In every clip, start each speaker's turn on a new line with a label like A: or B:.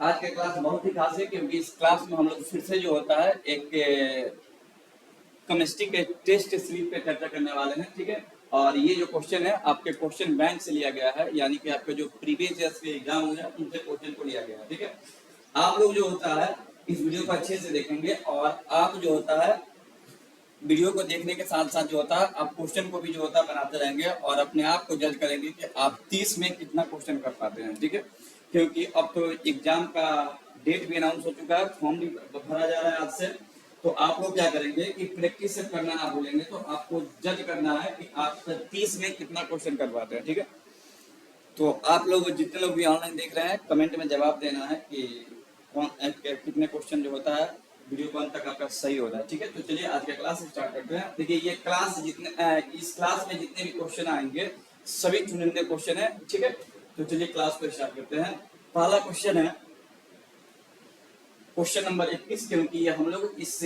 A: आज का क्लास बहुत ही खास है क्योंकि इस क्लास में हम लोग फिर से जो होता है एक केमिस्ट्री के टेस्ट सीरीज पे चर्चा करने वाले हैं। ठीक है, और ये जो क्वेश्चन है आपके क्वेश्चन बैंक से लिया गया है, यानी कि आपके जो प्रीवियस ईयर के एग्जाम हुए हैं उनसे क्वेश्चन को लिया गया है। ठीक है, आप लोग जो होता है इस वीडियो को अच्छे से देखेंगे और आप जो होता है वीडियो को देखने के साथ साथ जो होता है आप क्वेश्चन को भी जो होता है बनाते रहेंगे और अपने आप को जज करेंगे कि आप 30 में कितना क्वेश्चन कर पाते हैं। ठीक है, क्योंकि अब तो एग्जाम का डेट भी अनाउंस हो चुका है, फॉर्म भी भरा जा रहा है आज से। तो आप लोग क्या करेंगे कि प्रैक्टिस सिर्फ करना ना भूलेंगे, तो आपको जज करना है कि आप 30 में कितना क्वेश्चन कर पाते हैं। ठीक है, तो आप लोग जितने लोग भी ऑनलाइन देख रहे हैं कमेंट में जवाब देना है कि कितने क्वेश्चन जो होता है वीडियो को अंत तक आपका सही हो रहा है। ठीक है, तो चलिए आज का क्लास स्टार्ट करते हैं। देखिए ये क्लास इस क्लास में जितने भी क्वेश्चन आएंगे सभी चुनिंदे क्वेश्चन है। ठीक है, तो चलिए क्लास को स्टार्ट करते हैं। पहला क्वेश्चन है क्वेश्चन नंबर 21, क्योंकि ये हम लोग इस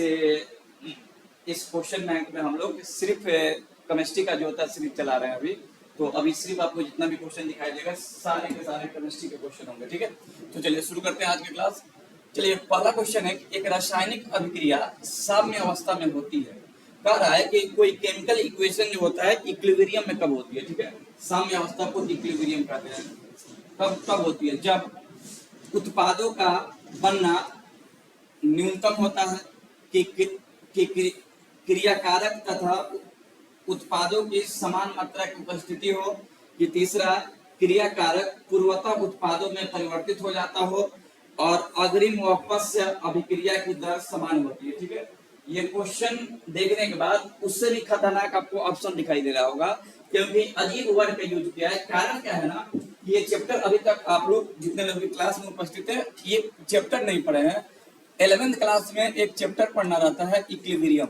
A: क्वेश्चन बैंक में हम लोग सिर्फ केमिस्ट्री का जो होता है सिर्फ चला रहे हैं अभी। तो अभी सिर्फ आपको जितना भी क्वेश्चन दिखाई देगा सारे के सारे केमिस्ट्री के क्वेश्चन होंगे। ठीक है, तो चलिए शुरू करते हैं आज की क्लास। चलिए पहला क्वेश्चन है कि एक रासायनिक अभिक्रिया साम्य अवस्था में होती है। कह रहा है कि कोई केमिकल इक्वेशन जो होता है इक्विलिब्रियम में कब होती है। ठीक है, साम्य अवस्था को इक्विलिब्रियम कहते हैं। कब कब होती है? जब उत्पादों का बनना न्यूनतम होता है कि क्रियाकारक तथा उत्पादों की समान मात्रा की उपस्थिति हो, कि तीसरा क्रियाकारक पूर्वतः उत्पादों में परिवर्तित हो जाता हो और अग्रिम व पश्य अभिक्रिया की दर समान होती है। ठीक है, ये क्वेश्चन देखने के बाद उससे भी खतरनाक आपको ऑप्शन दिखाई दे रहा होगा, क्योंकि अजीब वर्ड का यूज किया है। कारण क्या है ना, ये चैप्टर अभी तक आप लोग जितने लोग भी क्लास में उपस्थित है ये चैप्टर नहीं पढ़े हैं। 11th क्लास में एक चैप्टर पढ़ना रहता है इक्विलिब्रियम,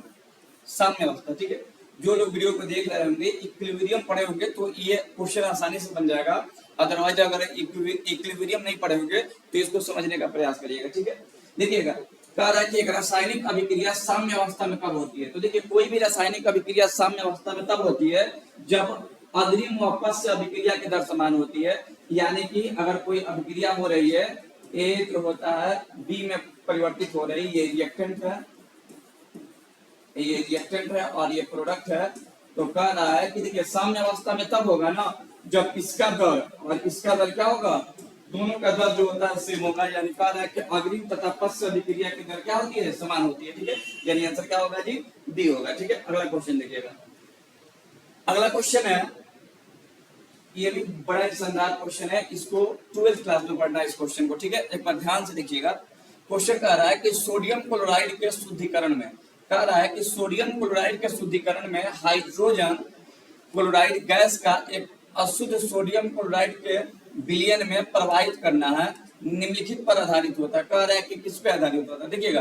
A: साम्य अवस्था। ठीक है, जो लोग वीडियो को देख रहे होंगे इक्विलिब्रियम पढ़े होंगे तो ये क्वेश्चन आसानी से बन जाएगा। अदरवाइज अगर इक्विलिब्रियम नहीं पढ़े होंगे तो इसको समझने का प्रयास करिएगा। ठीक है, देखिएगा कह रहा है कि एक रासायनिक अभिक्रिया साम्य अवस्था में कब होती है। तो देखिए कोई भी रासायनिक अभिक्रिया साम्य अवस्था में तब होती है जब अग्रिम व पश्य अभिक्रिया की दर समान होती है। यानी कि अगर कोई अभिक्रिया हो रही है, ए जो होता है बी में परिवर्तित हो रही, ये रिएक्टेंट है और ये प्रोडक्ट है। तो कह रहा है कि देखिए साम्य अवस्था में तब होगा ना जब इसका दर और इसका दर क्या होगा, दोनों का दर जो होता है सेम होगा। यानी कह रहा है कि अग्रिम तथा पश्य अभिक्रिया की दर क्या होती है, समान होती है। ठीक है, यानी आंसर क्या होगा जी, डी होगा। ठीक है, अगला क्वेश्चन देखिएगा। अगला क्वेश्चन है, ये भी बड़ा शानदार क्वेश्चन है, इसको 12th क्लास में पढ़ना है इस क्वेश्चन को। ठीक है, एक बार ध्यान से देखिएगा। क्वेश्चन कह रहा है कि सोडियम क्लोराइड के शुद्धिकरण में, कह रहा है कि सोडियम क्लोराइड के शुद्धिकरण में हाइड्रोजन क्लोराइड गैस का एक अशुद्ध सोडियम क्लोराइड के विलयन में प्रवाहित करना है, निम्नलिखित पर आधारित होता है। कह रहा है कि किस पे आधारित होता है, देखिएगा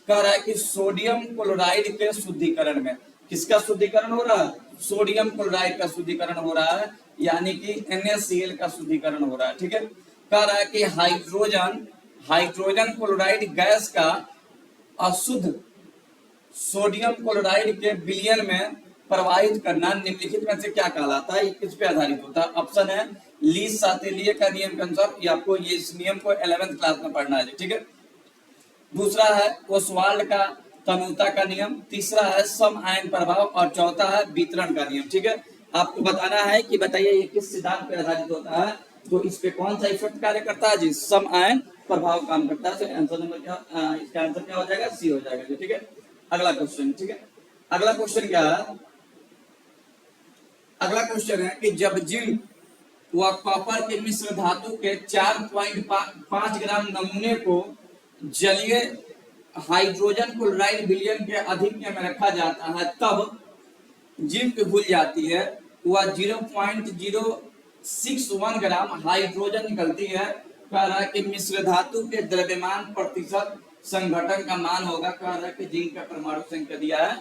A: कह रहा है कि सोडियम क्लोराइड के शुद्धिकरण में किसका शुद्धिकरण हो रहा है, सोडियम क्लोराइड का शुद्धिकरण हो रहा है, यानी कि NaCl का शुद्धिकरण हो रहा है। ठीक है, कह रहा है कि हाइड्रोजन क्लोराइड गैस का अशुद्ध सोडियम क्लोराइड के विलयन में प्रवाहित करना निम्नलिखित में से क्या कहलाता है, ये किस पे आधारित होता है। ऑप्शन है लीस सातेलिए का नियम के अनुसार, ये आपको ये इस नियम को 11th क्लास में पढ़ना है। ठीक है, दूसरा है ओसवाल्ड का तनुता का नियम, तीसरा है सम आयन प्रभाव और चौथा है वितरण का नियम। ठीक है, आपको बताना है कि बताइए ये किस सिद्धांत पर आधारित होता है, तो इस पे कौन सा इफेक्ट कार्य करता है जी, सम आयन प्रभाव काम करता है। तो आंसर नंबर क्या, इसका आंसर क्या हो जाएगा, सी हो जाएगा जी। ठीक है, अगला क्वेश्चन। ठीक है, अगला क्वेश्चन क्या है, अगला क्वेश्चन है कि जब जिंक व कॉपर के मिश्र धातु के 4.5 ग्राम नमूने को जलीय हाइड्रोजन क्लोराइड विलयन के अधीन में रखा जाता है तब जिंक घुल जाती है, वह 0.061 ग्राम हाइड्रोजन निकलती है। कह रहा है कि मिश्र धातु के द्रव्यमान प्रतिशत संघटन का मान होगा। कह रहा है कि जिंक का परमाणु संख्या दिया है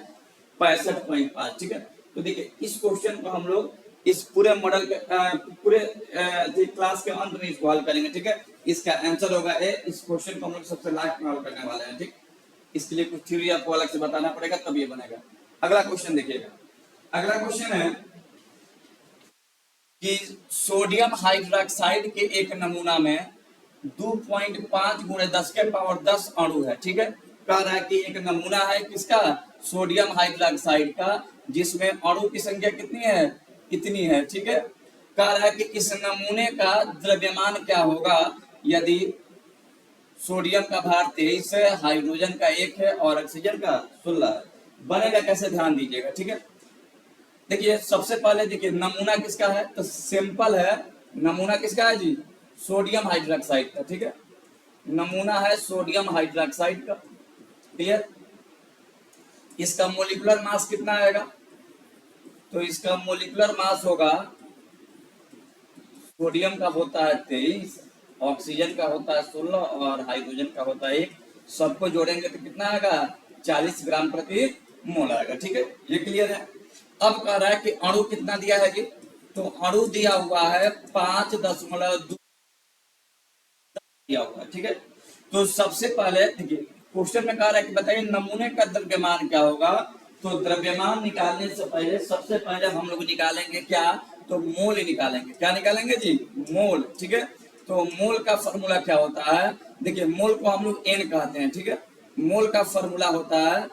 A: 65.5। ठीक है, तो देखिए इस क्वेश्चन को हम लोग इस पूरे मॉडल के पूरे क्लास के अंत में इसको हल करेंगे। ठीक है, इसका आंसर होगा ए। इस क्वेश्चन को हम लोग सबसे लास्ट में हल करने वाले हैं। ठीक, इसके लिए कुछ थ्योरी आपको अलग से बताना पड़ेगा तब ये बनेगा। अगला क्वेश्चन देखिएगा। अगला क्वेश्चन है कि सोडियम हाइड्रोक्साइड के एक नमूना में 2.5 गुणे 10 के पावर 10 अणु है, ठीक है। कह रहा है कि एक नमूना है किसका, सोडियम हाइड्रोक्साइड का, जिसमें अणु की संख्या कितनी है, इतनी है, ठीक है। कह रहा है कि इस नमूने का द्रव्यमान क्या होगा यदि सोडियम का भार 23 है, हाइड्रोजन का 1 है और ऑक्सीजन का 16 है। बनेगा कैसे, ध्यान दीजिएगा, ठीक है। देखिए सबसे पहले देखिए नमूना किसका है, तो सिंपल है, नमूना किसका है जी, सोडियम हाइड्रोक्साइड का, ठीक है। नमूना है सोडियम हाइड्रोक्साइड का, क्लियर। इसका मोलिकुलर मास कितना आएगा, तो इसका मोलिकुलर मास होगा, सोडियम का होता है 23, ऑक्सीजन का होता है 16 और हाइड्रोजन का होता है 1। सबको जोड़ेंगे तो कितना आएगा, 40 ग्राम प्रति मोल आएगा, ठीक है। ये क्लियर है। अब कह रहा है कि अणु कितना दिया है जी, तो अणु दिया हुआ है 5.2 दिया हुआ है, ठीक है। तो सबसे पहले देखिए क्वेश्चन में कह रहा है कि बताइए नमूने का द्रव्यमान क्या होगा। तो द्रव्यमान निकालने से पहले सबसे पहले हम लोग निकालेंगे क्या, तो मोल निकालेंगे। क्या निकालेंगे जी, मोल, ठीक है। तो मोल का फॉर्मूला क्या होता है, देखिए मोल को हम लोग एन कहते हैं, ठीक है। मोल का फॉर्मूला होता है,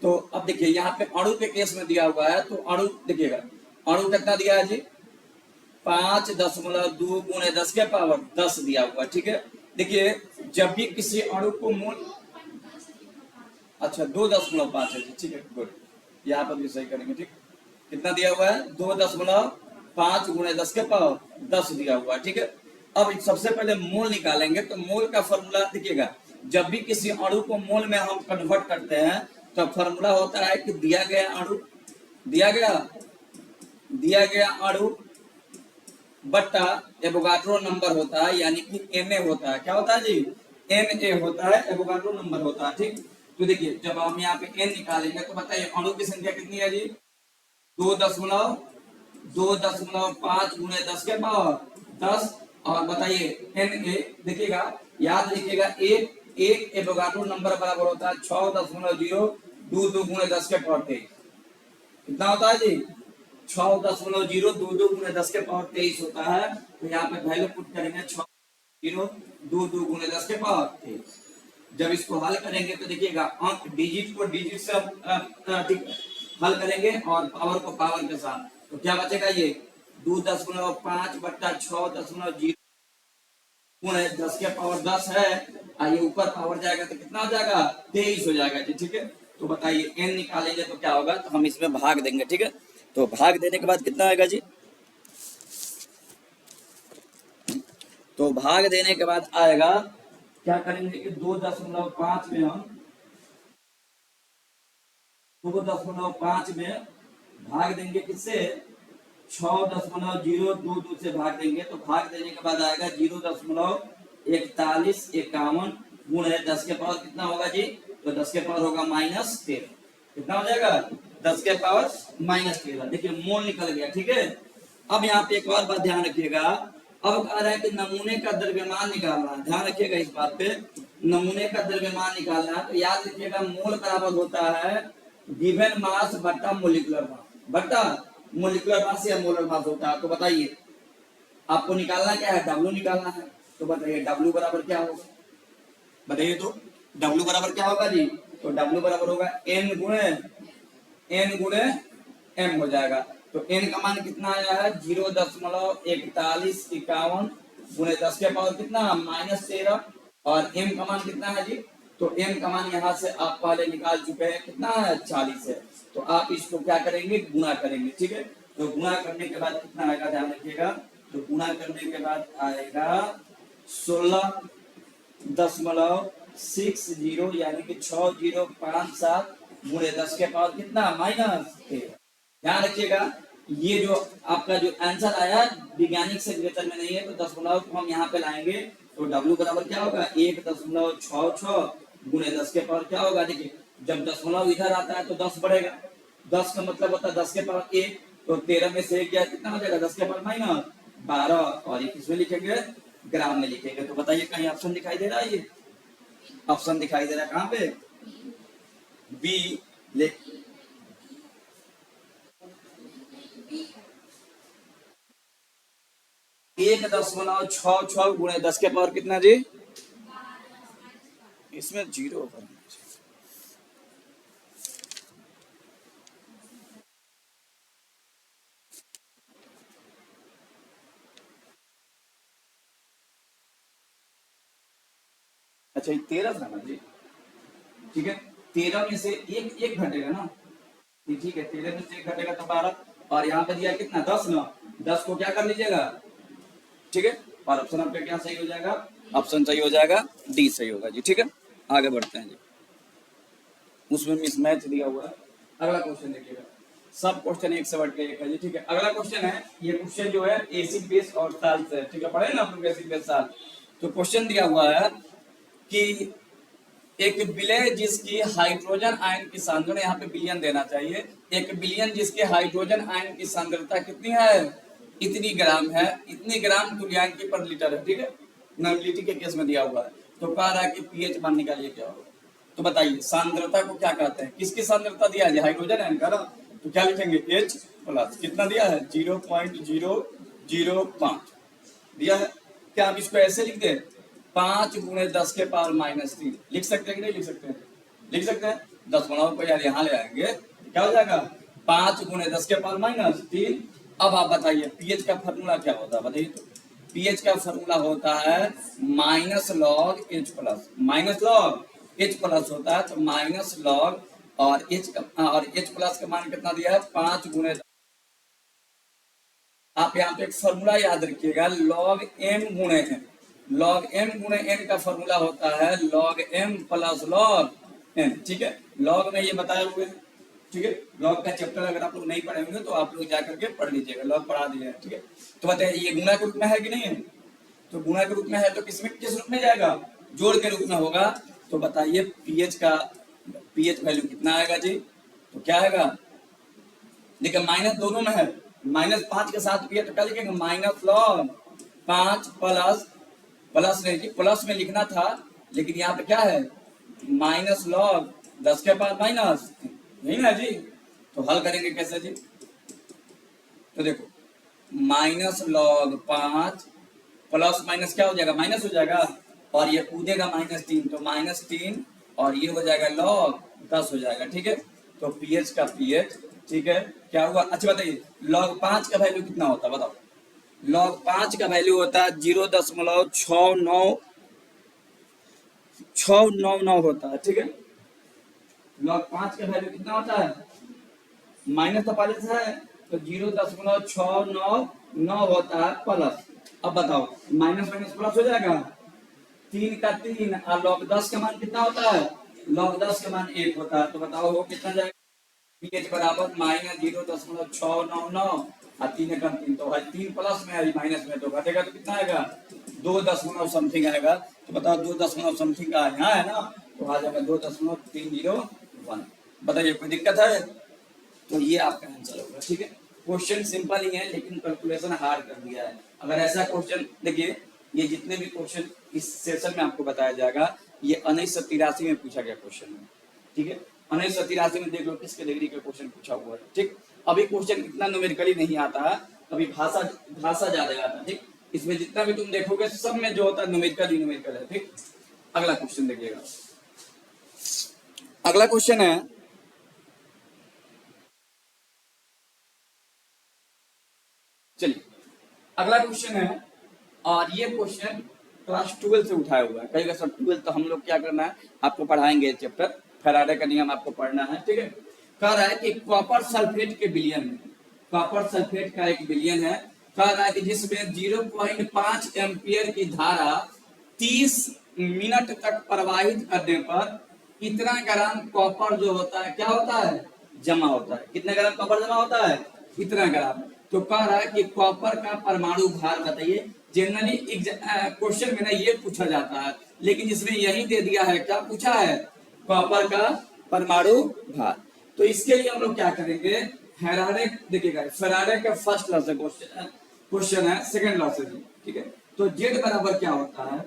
A: तो अब देखिए यहाँ पे अणु के केस में दिया हुआ है, तो अणु देखिएगा, अणु कितना दिया है जी, 5.2 गुणे 10 के पावर 10 दिया हुआ, ठीक है। देखिए जब भी किसी अणु को मोल, अच्छा 2.5 है जी, ठीक है, गुड, यहाँ पर भी सही करेंगे, ठीक। कितना दिया हुआ है, 2.5 गुणे 10 के पावर 10 दिया हुआ है, ठीक है। अब सबसे पहले मोल निकालेंगे, तो मोल का फॉर्मूला देखिएगा, जब भी किसी अणु को मोल में हम कन्वर्ट करते हैं तो फॉर्मूला होता है कि दिया गया अणु, दिया गया अणु बट्टा एवोगाड्रो नंबर होता है, यानी कि Na होता है, क्या होता है जी, Na होता है, एवोगाड्रो नंबर होता है, ठीक। तो देखिए जब हम यहाँ पे n निकालेंगे तो बताइए अणु की संख्या कितनी है जी, 2.5 गुणे 10 के पावर 10, और बताइए Na देखिएगा, याद रखिएगा, एक एवोगाड्रो नंबर बराबर होता है 6.022 गुणे 10 के पावर 23। कितना होता है जी, 6.022 गुणे 10 के पावर 23 होता है। तो यहाँ पे वैल्यू पुट करेंगे 6.022 गुणे 10 के पावर 23। जब इसको हल करेंगे तो देखिएगा अंक डिजिट को डिजिट से हल करेंगे और पावर को पावर के साथ, तो क्या बचेगा ये 2.5 बट्टा 6.0 गुणे 10 के पावर 10 है, ये ऊपर पावर जाएगा तो कितना हो जाएगा, 23 हो जाएगा जी, ठीक है। तो बताइए n निकालेंगे तो क्या होगा, तो हम इसमें भाग देंगे, ठीक है। तो भाग देने के बाद कितना आएगा जी, तो भाग देने के बाद आएगा, क्या करेंगे कि 2.5 में हम 2.5 में भाग देंगे किससे, 6.022 से भाग देंगे, तो भाग देने के बाद आएगा 0.4151 गुणे 10 के पावर कितना होगा जी, तो 10 के पावर होगा -13। कितना हो जाएगा, 10 के पावर -13। देखिए मोल निकल गया, ठीक है। अब यहाँ पे एक और बात ध्यान रखिएगा, अब कह रहा है कि नमूने का द्रव्यमान निकालना है, ध्यान रखिएगा इस बात पे, नमूने का द्रव्यमान निकालना है। तो याद रखिएगा मोल बराबर होता है गिवन मास बट्टा मोलिकुलर मास, बट्टा मोलिकुलर मास या मोलर मास होता है। तो बताइए आपको निकालना क्या है, डब्ल्यू निकालना है, तो बताइए डब्ल्यू बराबर क्या होगा, बताइए तो डब्ल्यू बराबर क्या होगा जी, तो डब्ल्यू बराबर होगा एन गुणे एम हो जाएगा। तो एन का मान कितना आया है, 0.4151 गुणे 10 के पावर कितना -13, और एम का मान कितना है जी, तो एम का मान यहाँ से आप पहले निकाल चुके हैं, कितना है 40 है। तो आप इसको क्या करेंगे, गुणा करेंगे, ठीक है। तो गुणा करने के बाद कितना आएगा, ध्यान रखिएगा, तो गुणा करने के बाद आएगा 16.60 यानी कि 6057 गुणे 10 के पावर कितना -13। ध्यान रखिएगा, ये जो आपका जो आंसर आया वैज्ञानिक से ग्रेटर में नहीं है, तो दशमलव को हम यहाँ पे लाएंगे, तो W बराबर क्या होगा 1.66 गुणे 10 के पावर क्या होगा, देखिए जब दशमलव इधर आता है तो 10 बढ़ेगा, 10 का मतलब होता है 10 के पावर 1, तो 13 में से 1 गया कितना हो जाएगा, 10 के पावर -12, और ये किसमें लिखेंगे, ग्राम में लिखेंगे। तो बताइए कहीं ऑप्शन दिखाई दे रहा है, ये ऑप्शन दिखाई दे रहा है कहाँ पे, बी। 1.66 गुणे 10 के पावर कितना जी? इसमें जीरो होगा। अच्छा, ये 13 था ना जी, ठीक है। 13 में से एक घटेगा ना, ये ठीक है। 13 में से एक घटेगा तो 12, और यहाँ पे दिया कितना? 10 ना। 10 को क्या कर लीजिएगा, ठीक है। और ऑप्शन आपका क्या सही हो जाएगा? ऑप्शन सही हो जाएगा, डी सही होगा जी, ठीक है। आगे बढ़ते हैं जी, उसमें मिसमैच दिया हुआ है। अगला क्वेश्चन देखिएगा, सब क्वेश्चन एक से बढ़ के एक है जी, ठीक है। अगला क्वेश्चन है, ये क्वेश्चन जो है एसिड बेस और साल्ट से, ठीक है। पढ़े ना आप लोग एसिड बेस साल्ट। तो क्वेश्चन दिया हुआ है कि एक विलय जिसकी हाइड्रोजन आयन की सांद्रता, यहाँ पे बिलियन देना चाहिए, एक बिलियन जिसके हाइड्रोजन आयन की सांद्रता कितनी है? इतनी ग्राम है, इतनी ग्राम तुल्यांक पर लीटर है, ठीक है। नॉर्मलिटी के केस में दिया हुआ है। तो कह रहा है कि पीएच मान निकालिए क्या होगा। तो बताइए सांद्रता को क्या कहते हैं? किसकी सांद्रता दिया है? हाइड्रोजन आयन का ना। तो क्या लिखेंगे? H प्लस कितना दिया है? 0.005 दिया है। क्या आप इसको ऐसे लिख दें? 5 गुणे 10 के पावर -3 लिख सकते हैं कि नहीं लिख सकते हैं? लिख सकते हैं। 10 गुणाओं को यार यहाँ ले आएंगे, क्या हो जाएगा? 5 गुणे 10 के पावर -3। अब आप बताइए पीएच का फॉर्मूला क्या होता है? बताइए तो। पीएच का फॉर्मूला होता है minus log H plus, minus log H plus होता है, तो माइनस लॉग और एच प्लस का मान कितना दिया है? 5 गुणे। आप यहाँ पे एक फॉर्मूला याद रखिएगा, लॉग एम गुणे एन। लॉग एम गुणे एन का फॉर्मूला होता है log M plus log N, ठीक है। लॉग में ये बताए हुए हैं, ठीक है। लॉग का चैप्टर अगर आप लोग नहीं पढ़े होंगे तो आप लोग जाकर के पढ़ लीजिएगा, लॉग पढ़ा दिया है, ठीक है। तो बताइए ये गुणा के रूप में है कि नहीं है? तो गुणा के रूप में है तो किस रूप में जाएगा? जोड़ के रूप में होगा। तो बताइए पीएच वैल्यू कितना आएगा जी? तो क्या आएगा? देखिए माइनस दोनों में है, -5 के साथ भी है, तो क्या लिखेंगे? माइनस लॉग 5 प्लस नहीं जी, प्लस में लिखना था, लेकिन यहाँ पे क्या है? माइनस लॉग 10 के पावर माइनस, नहीं ना जी। तो हल करेंगे कैसे जी? तो देखो माइनस लॉग 5 प्लस माइनस क्या हो जाएगा? माइनस हो जाएगा, और ये कूदेगा -3, तो -3, और ये हो जाएगा लॉग 10 हो जाएगा, ठीक है। तो पीएच का पीएच, ठीक है, क्या हुआ? अच्छा बताइए लॉग 5 का वैल्यू कितना होता है? बताओ। लॉग 5 का वैल्यू होता है 0.699 होता है, ठीक है। लॉग 5 का वैल्यू कितना होता है? माइनस तो पहले से है, तो 0.699 होता है प्लस। अब बताओ माइनस माइनस प्लस हो जाएगा, 3 का 3, और लॉग 10 का मान कितना होता है? लॉग 10 का मान 1 होता है। तो बताओ वो कितना जाएगा? पीएच बराबर -0.699 और 3 का 3, तो भाई 3 प्लस में है माइनस में, तो घटेगा तो कितना आएगा? 2 समथिंग आएगा। तो बताओ 2 समथिंग का यहाँ है ना, तो आ जाएगा 2.301। बताइए कोई दिक्कत है? तो ये आपका आंसर होगा, ठीक है। क्वेश्चन सिंपल ही है, लेकिन कैलकुलेशन हार्ड कर दिया है। अगर ऐसा क्वेश्चन देखिए, ये जितने भी क्वेश्चन इस सेशन में आपको बताया जाएगा, ये 1983 में पूछा गया क्वेश्चन है, ठीक है। 1983 में देख लो किसके डिग्री का क्वेश्चन पूछा हुआ है, ठीक। अभी क्वेश्चन इतना न्यूमेरिकली नहीं आता है, अभी भाषा ज्यादा आता है, ठीक। इसमें जितना भी तुम देखोगे सब में जो होता है न्यूमेरिकल है, ठीक। अगला क्वेश्चन देखिएगा, अगला क्वेश्चन है, चलिए अगला क्वेश्चन है, और ये क्वेश्चन क्लास 12 से उठाया हुआ है। कहेगा सर 12 तो हम लोग क्या करना है, आपको पढ़ाएंगे चैप्टर फैराडे का नियम आपको पढ़ना है, ठीक है। कह रहा है कि कॉपर सल्फेट के विलयन में, कॉपर सल्फेट का एक विलयन है, कह रहा है कि जिसमें 0.5 एम्पियर की धारा 30 मिनट तक प्रवाहित करने पर कितना ग्राम कॉपर जो होता है क्या होता है? जमा होता है। कितना ग्राम कॉपर जमा होता है? इतना ग्राम। तो कह रहा है कि कॉपर का परमाणु भार बताइए। जनरली क्वेश्चन में ना ये पूछा जाता है, लेकिन इसमें यही दे दिया है, क्या पूछा है? कॉपर का परमाणु भार। तो इसके लिए हम लोग क्या करेंगे, फैराडे देखिएगा, फैराडे का फर्स्ट लॉ से क्वेश्चन है, सेकंड लॉ से, ठीक है। तो जेड बराबर क्या होता है,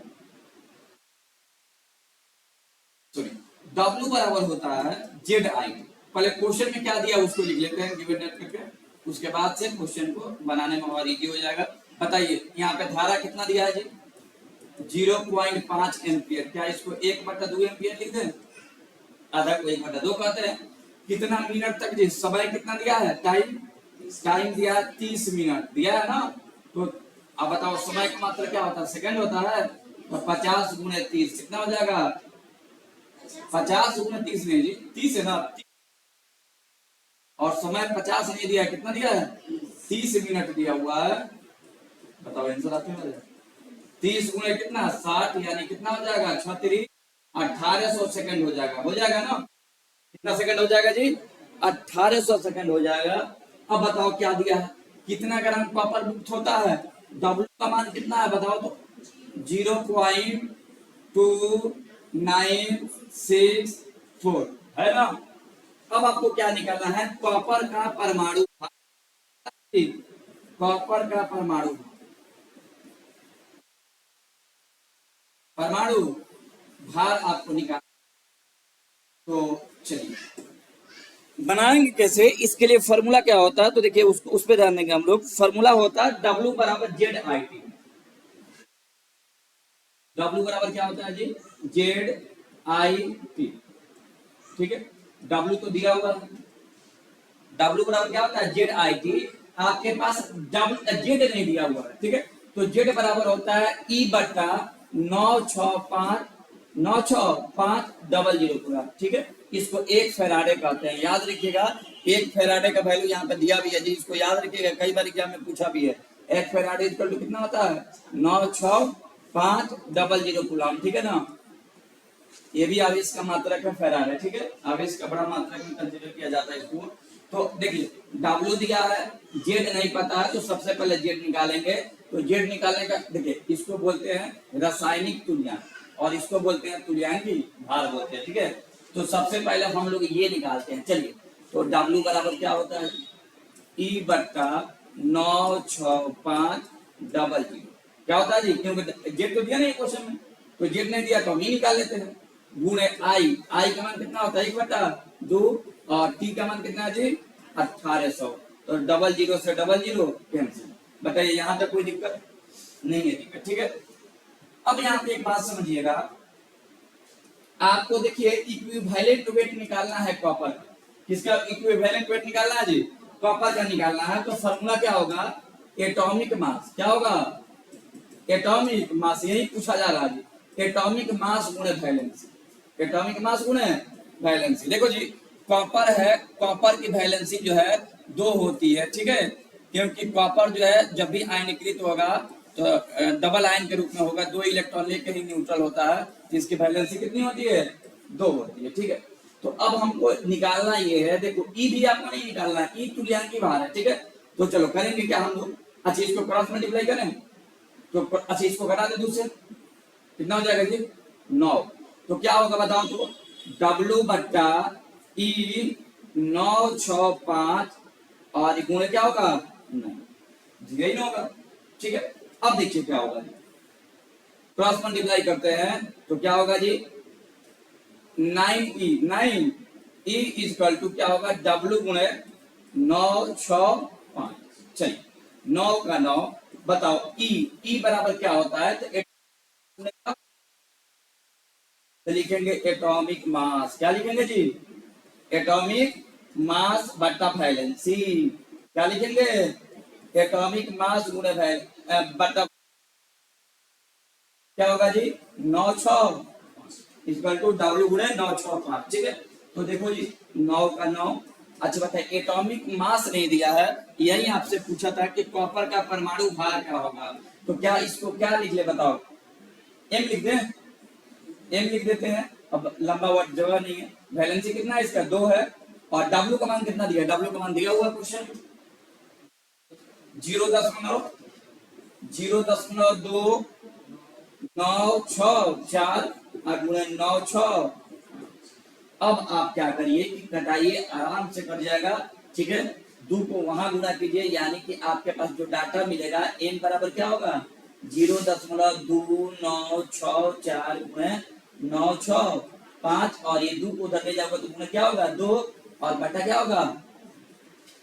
A: सॉरी डब्ल्यू बराबर होता है जेड आई। पहले क्वेश्चन में क्या दिया उसको लिख लेते हैं गिवन नेट करके, उसके बाद से क्वेश्चन को बनाने में और इजी हो जाएगा। बताइए यहाँ पे धारा कितना दिया है जी, 0.5 एम्पियर। क्या इसको 1/2 एम्पियर लिख दें? आधा को 1/2 कहते हैं। कितना मिनट तक जी, समय कितना दिया है, टाइम, टाइम दिया है 30 मिनट दिया है ना। तो अब बताओ समय का मात्रा क्या होता है, सेकंड होता है। तो 50 गुणे 30 कितना हो जाएगा, 50 गुणे 30 नहीं जी, 30 है ना, और समय 50 नहीं दिया, कितना दिया है, 30 मिनट दिया हुआ है। बताओ आंसर आपके में 30 गुणे कितना 60, यानी कितना हो जाएगा 36, 1800 सेकंड हो जाएगा, हो जाएगा ना। कितना सेकंड हो जाएगा जी, 1800 सेकंड हो जाएगा। अब बताओ क्या दिया है, कितना ग्राम कॉपर मुक्त होता है, डब्ल्यू का मान कितना है बताओ तो, 0.2964 है ना। अब आपको क्या निकालना है, कॉपर का परमाणु, कॉपर का परमाणु, परमाणु भार आपको निकाल। तो चलिए बनाएंगे कैसे, इसके लिए फॉर्मूला क्या होता है, तो देखिए उस पर ध्यान देंगे हम लोग। फॉर्मूला होता है W बराबर ZIT। W बराबर क्या होता है जी, ZIT, ठीक है। W तो दिया हुआ है, W बराबर क्या होता है ZIT। आपके पास Z नहीं दिया हुआ है, ठीक है। तो Z बराबर होता है E/96500 पूरा, ठीक है। इसको 1 फैराडे कहते हैं, याद रखिएगा। 1 फैराडे का वैल्यू यहाँ पे दिया भी है जी, इसको याद रखिएगा, कई बार एग्जाम में पूछा भी है। 1 फैराडे इक्वल टू कितना होता है, 96500 कूलम, ठीक है ना। ये भी आवेश का मात्रक है, फैराड है, ठीक है। आवेश का बड़ा मात्रक में कंसीडर किया जाता है इसको। तो देखिए W दिया है, Z नहीं पता है, तो सबसे पहले Z निकालेंगे। तो Z निकालने का देखिए, इसको बोलते हैं रासायनिक तुल्यांक, और इसको बोलते हैं तुल्यांकी भार बोलते हैं, ठीक है। तो सबसे पहले हम लोग ये निकालते हैं, चलिए। तो W बराबर क्या होता है, E/96500 क्या होता है जी, क्योंकि Z तो दिया नहीं क्वेश्चन में, तो Z नहीं दिया तो हम ही निकाल लेते हैं। गुणे I का मान कितना होता है, 1/2, और T का मान कितना है जी 1800। तो 00 से 00 कैंसिल। बताइए यहाँ तक कोई दिक्कत नहीं है, दिक्कत, ठीक है। अब यहाँ पे एक बात समझिएगा, आपको देखिए इक्विवेलेंट वेट निकालना है कॉपर का। किसका इक्विवेलेंट वेट निकालना है जी, कॉपर का निकालना है। तो फॉर्मूला क्या होगा, एटॉमिक मास, क्या होगा, एटॉमिक मास, यही पूछा जा रहा है जी, एटॉमिक मास गुणे वैलेंसी, एटॉमिक मास गुणे वैलेंसी। देखो जी कॉपर है, कॉपर की वैलेंसी जो है 2 होती है, ठीक है। क्योंकि कॉपर जो है जब भी आयनीकृत होगा तो डबल आयन के रूप में होगा, 2 इलेक्ट्रॉन लेकर ही न्यूट्रल होता है, तो इसकी वैलेंसी कितनी होती है, 2 होती है, ठीक है। तो अब हमको निकालना ये है, देखो ई भी आपको नहीं निकालना है, ई तुल्यांकी भार है, ठीक है। तो चलो करेंगे क्या हम लोग, अच्छा इसको क्रॉस मल्टीप्लाई करें, तो अच्छा इसको घटा दे दूसरे, कितना हो जाएगा जी 9। तो क्या होगा बताओ तो, W/E965 और गुणे क्या होगा, नहीं यही ना होगा, ठीक है। अब देखिए क्या होगा, क्रॉस मल्टीप्लाई करते हैं तो क्या होगा जी 9E इक्वल टू क्या होगा, W गुणे 965। चलिए 9 का 9, बताओ E बराबर क्या होता है, तो लिखेंगे एटॉमिक मास, क्या लिखेंगे जी, एटॉमिक मास बट्टा वैलेंसी, क्या लिखेंगे, एटॉमिक मास गुणे बट्टा, क्या होगा जी 96 इक्वल टू W गुणे 965, ठीक है। तो देखो जी 9 का 9। अच्छा बताइए एटॉमिक मास नहीं दिया है, यही आपसे पूछा था कि कॉपर का परमाणु भार क्या होगा, तो क्या इसको क्या लिख ले बताओ, M लिख दें, M लिख देते हैं। अब लंबा वर्ड जगह नहीं है, वैलेंसी कितना है इसका 2 है, और W का मान कितना दिया, W का मान दिया हुआ क्वेश्चन 0.0.296 गुणे 96। अब आप क्या करिए कि कटाइए, आराम से कट जाएगा, ठीक है। 2 को वहां गुणा कीजिए, यानी कि आपके पास जो डाटा मिलेगा n बराबर क्या होगा 0.2964 गुणे 965, और ये 2 को उधर ले जाओगे तो गुणा क्या होगा 2, और बटा क्या होगा,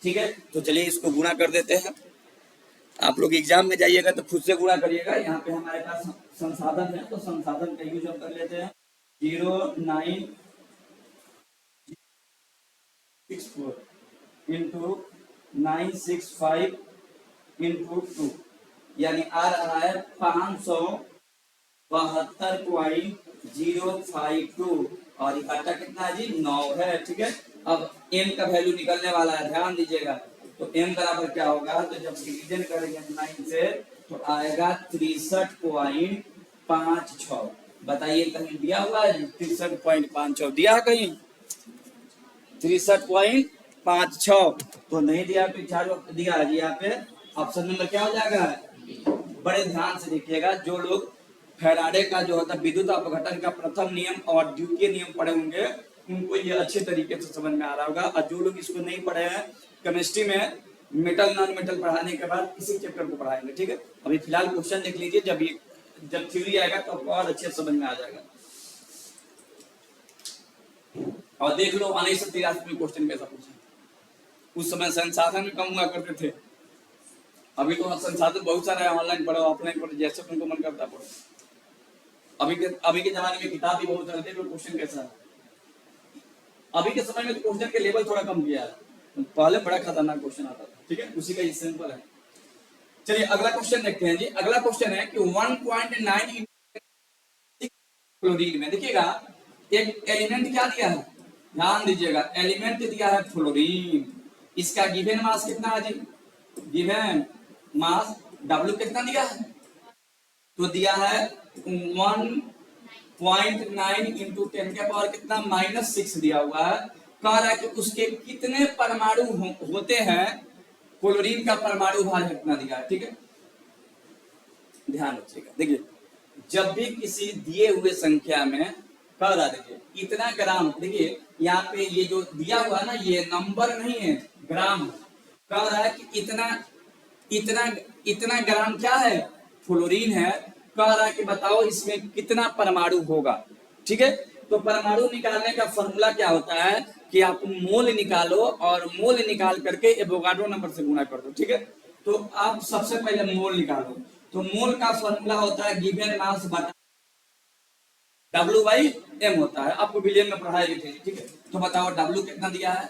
A: ठीक है। तो चलिए इसको गुणा कर देते हैं, आप लोग एग्जाम में जाइएगा तो खुद से गुणा करिएगा। यहाँ पे हमारे पास संसाधन है तो संसाधन का यूज हम कर लेते हैं। 0964 इंटू 965 इंटू 2 यानी आ रहा है 572.052 और इकट्ठा कितना है जी 9 है। ठीक है, अब m का वैल्यू निकलने वाला है, ध्यान दीजिएगा। तो m बराबर क्या होगा, तो जब डिवीजन करेंगे 9 से तो आएगा 63.56। बताइए कहीं दिया हुआ है 63.56 दिया है कहीं 63.56 तो नहीं दिया, तो चार वक्त दिया है जी। यहाँ पे ऑप्शन नंबर क्या हो जाएगा, बड़े ध्यान से देखिएगा। जो लोग फैराडे का जो होता है विद्युत अपघटन का प्रथम नियम और द्वितीय नियम पढ़े होंगे उनको ये अच्छे तरीके से समझ में आ रहा होगा, और जो लोग इसको नहीं पढ़े हैं केमिस्ट्री में मेटल नॉन मेटल पढ़ाने के बाद इसी चैप्टर को पढ़ाएंगे। ठीक है, अभी फिलहाल क्वेश्चन देख लीजिए, जब थ्योरी आएगा तो आपको और अच्छे समझ में आ जाएगा। और देख लो 1983 में क्वेश्चन कैसा पूछा। उस समय संसाधन कम हुआ करते थे, अभी तो संसाधन बहुत सारा है, ऑनलाइन पढ़ो ऑफलाइन पढ़ो जैसे तुमको मन करता पढ़ो। अभी के जमाने में किताब भी बहुत सारे थे, क्वेश्चन कैसा है। अभी के समय में तो क्वेश्चन के लेवल थोड़ा कम किया है, पहले बड़ा खतरनाक क्वेश्चन आता था। ठीक है, उसी का ये सिंपल है। चलिए अगला क्वेश्चन देखते हैं जी। अगला क्वेश्चन है कि 1.9 क्लोरीन में देखिएगा एक एलिमेंट क्या दिया है, ध्यान दीजिएगा, एलिमेंट दिया है फ्लोरीन। इसका गिवन मास कितना है जी, गिवन मास W कितना दिया है, तो दिया है 1.9 इंटू 10 के पावर कितना -6 दिया हुआ है। कह रहा है कि उसके कितने परमाणु होते हैं, क्लोरीन का परमाणु भार कितना दिया है। ठीक है, ध्यान रखिएगा। देखिए जब भी किसी दिए हुए संख्या में कह रहा, देखिए इतना ग्राम, देखिए यहाँ पे ये जो दिया हुआ है ना ये नंबर नहीं है ग्राम, कह रहा है कि इतना इतना इतना ग्राम क्या है फ्लोरीन है। कह रहा है कि बताओ इसमें कितना परमाणु होगा। ठीक है, तो परमाणु निकालने का फॉर्मूला क्या होता है कि आप मोल निकालो और मोल निकाल करके एवोगाड्रो नंबर से गुणा कर दो। ठीक है, तो आप सबसे पहले मोल निकालो, तो मोल का फॉर्मूला होता है गिवन मास बटा W/m होता है, आपको बिलियन में पढ़ाए गए थे। ठीक है, तो बताओ W कितना दिया है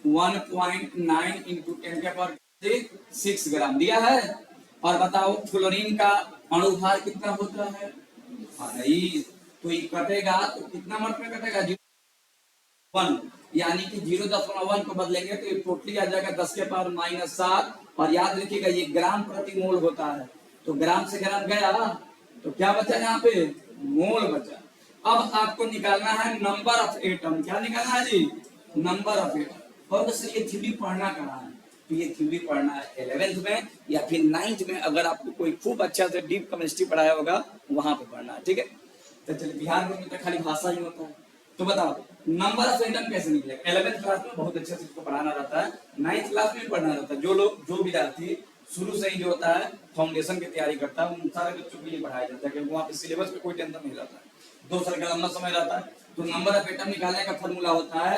A: 1.9 इंटू 10 के पावर 6 ग्राम दिया है। और बताओ फ्लोरीन का अणुभार कितना होता है, नहीं तो ये कटेगा तो कितना मत में कटेगा 1, यानी कि 0.1 को बदलेंगे तो ये टोटली आ जाएगा 10 के पावर -7। और याद रखिएगा ये ग्राम प्रति मोल होता है, तो ग्राम से ग्राम गया तो क्या बचा यहाँ पे मोल बचा। अब आपको निकालना है नंबर ऑफ एटम, क्या निकालना है जी नंबर ऑफ एटम। और बस ये थ्योरी पढ़ना कहाँ है, तो ये थ्योरी पढ़ना है 11th में या फिर 9th में, अगर आपको कोई खूब अच्छा से डीप केमिस्ट्री पढ़ाया होगा वहां पे पढ़ना है। ठीक है, तो चलिए बिहार में तो खाली भाषा ही होता है, तो बताओ नंबर ऑफ एटम कैसे निकलेगा। 11th क्लास में बहुत अच्छे से इसको पढ़ाना रहता है, 9th क्लास में भी पढ़ना रहता है। जो विद्यार्थी शुरू से ही जो होता है फाउंडेशन की तैयारी करता है उन सारे बच्चों के लिए पढ़ाया जाता है, क्योंकि वहाँ पे सिलेबस पे कोई टेंशन नहीं रहता है, 2 साल का लंबा समय रहता है। तो नंबर ऑफ एटम निकालने का फॉर्मूला होता है,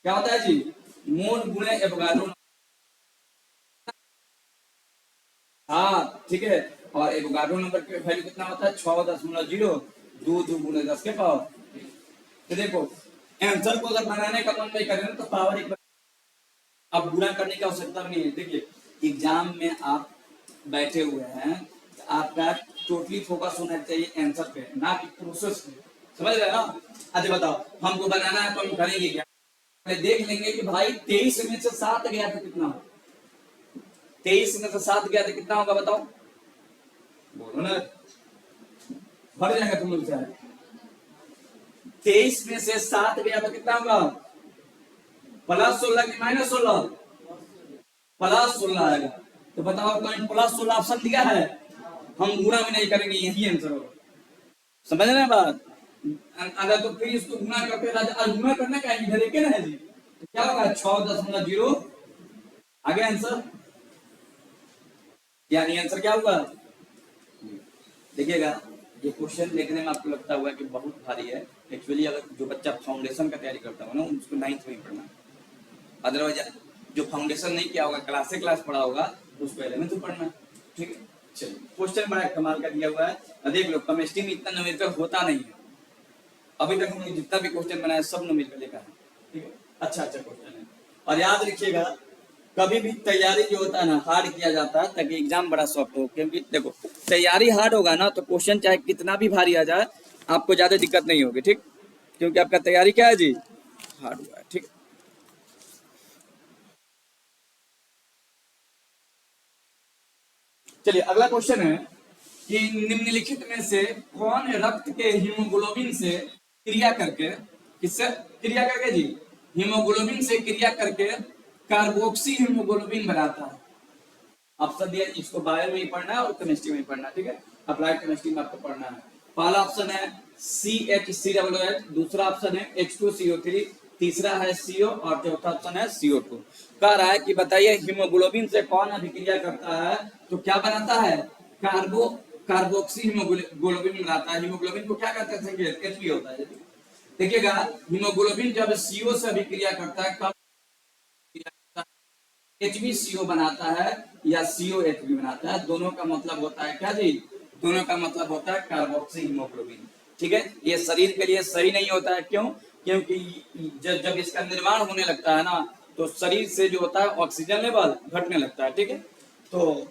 A: क्या होता है जी मोल गुणे एवोगाड्रो। हाँ ठीक है, और एवोगाड्रो नंबर की वैल्यू कितना होता है 6.022 गुणे 10 के पावर। तो देखो आंसर को अगर बनाने का मन नहीं करें तो पावर एक, अब गुणा करने की आवश्यकता नहीं है। देखिए एग्जाम में आप बैठे हुए हैं तो आपका टोटली फोकस होना चाहिए आंसर पे, ना कि प्रोसेस पे, समझ रहे हैं ना। अच्छा बताओ हमको बनाना है तो हम करेंगे क्या, देख लेंगे कि भाई 23 में से 7 गया तो कितना हो, 23 में से 7 गया तो कितना होगा बताओ, बोलो ना, बढ़ जाएगा तुम लोग से। 23 में से 7 गया तो कितना होगा +16 कि -16, +16 आएगा। तो बताओ कहीं +16 ऑप्शन दिया है, हम गुणा में नहीं करेंगे, यही आंसर होगा। समझ रहे हैं बात, अगर तो फिर इसको गुणा करते रह, गुणा करने का इधर एक ना है जी, तो क्या होगा 6.0 आगे आंसर, यानी आंसर क्या होगा। देखिएगा ये क्वेश्चन देखने में आपको लगता हुआ कि बहुत भारी है, एक्चुअली अगर जो बच्चा फाउंडेशन का तैयारी करता हो ना उसको 9th में ही पढ़ना, अदरवाइज जो फाउंडेशन नहीं किया होगा क्लास पढ़ा होगा उसको एलिमेंट पढ़ना है। ठीक है, चलिए क्वेश्चन बड़ा कमाल का दिया हुआ है। अब देख लो केमिस्ट्री में इतना न्यूमेरिकल होता नहीं है, अभी तक हमने जितना भी क्वेश्चन बनाया सब न्यूमेरिकल लिखा है। ठीक है, अच्छा क्वेश्चन है। और याद रखिएगा कभी भी तैयारी जो होता है ना हार्ड किया जाता है ताकि एग्जाम बड़ा सॉफ्ट हो, क्योंकि देखो तैयारी हार्ड होगा ना तो क्वेश्चन चाहे कितना भी भारी आ जाए आपको ज्यादा दिक्कत नहीं होगी। ठीक, क्योंकि आपका तैयारी क्या है जी, हार्ड हुआ है। ठीक, चलिए अगला क्वेश्चन है कि निम्नलिखित में से कौन रक्त के हीमोग्लोबिन से क्रिया करके, किससे क्रिया करके जी, हीमोग्लोबिन से क्रिया करके कार्बोक्सी हीमोग्लोबिन बनाता है। ऑप्शन दिया, इसको बायो में ही पढ़ना है और केमिस्ट्री में ही पढ़ना है। ठीक है, अप्लाइड केमिस्ट्री में आपको पढ़ना है। पहला ऑप्शन है CH3, दूसरा ऑप्शन है H2CO3, तीसरा है CO और चौथा ऑप्शन है CO2। कह रहा है कि बताइए हीमोग्लोबिन से कौन अभिक्रिया करता है तो क्या बनाता है, कार्बोक्सी हीमोग्लोबिन बनाता है। हीमोग्लोबिन को क्या कहते हैं, Hb होता है। देखिएगा हीमोग्लोबिन जब CO से अभिक्रिया करता है कब HbCO बनाता है या COHb बनाता है, दोनों का मतलब होता है क्या जी, दोनों का मतलब होता है कार्बोक्सी हीमोग्लोबिन। ठीक है, ये शरीर के लिए सही नहीं होता है। क्यों, क्योंकि जब इसका निर्माण होने लगता है ना तो शरीर से जो होता है ऑक्सीजन लेवल घटने लगता है। ठीक है, तो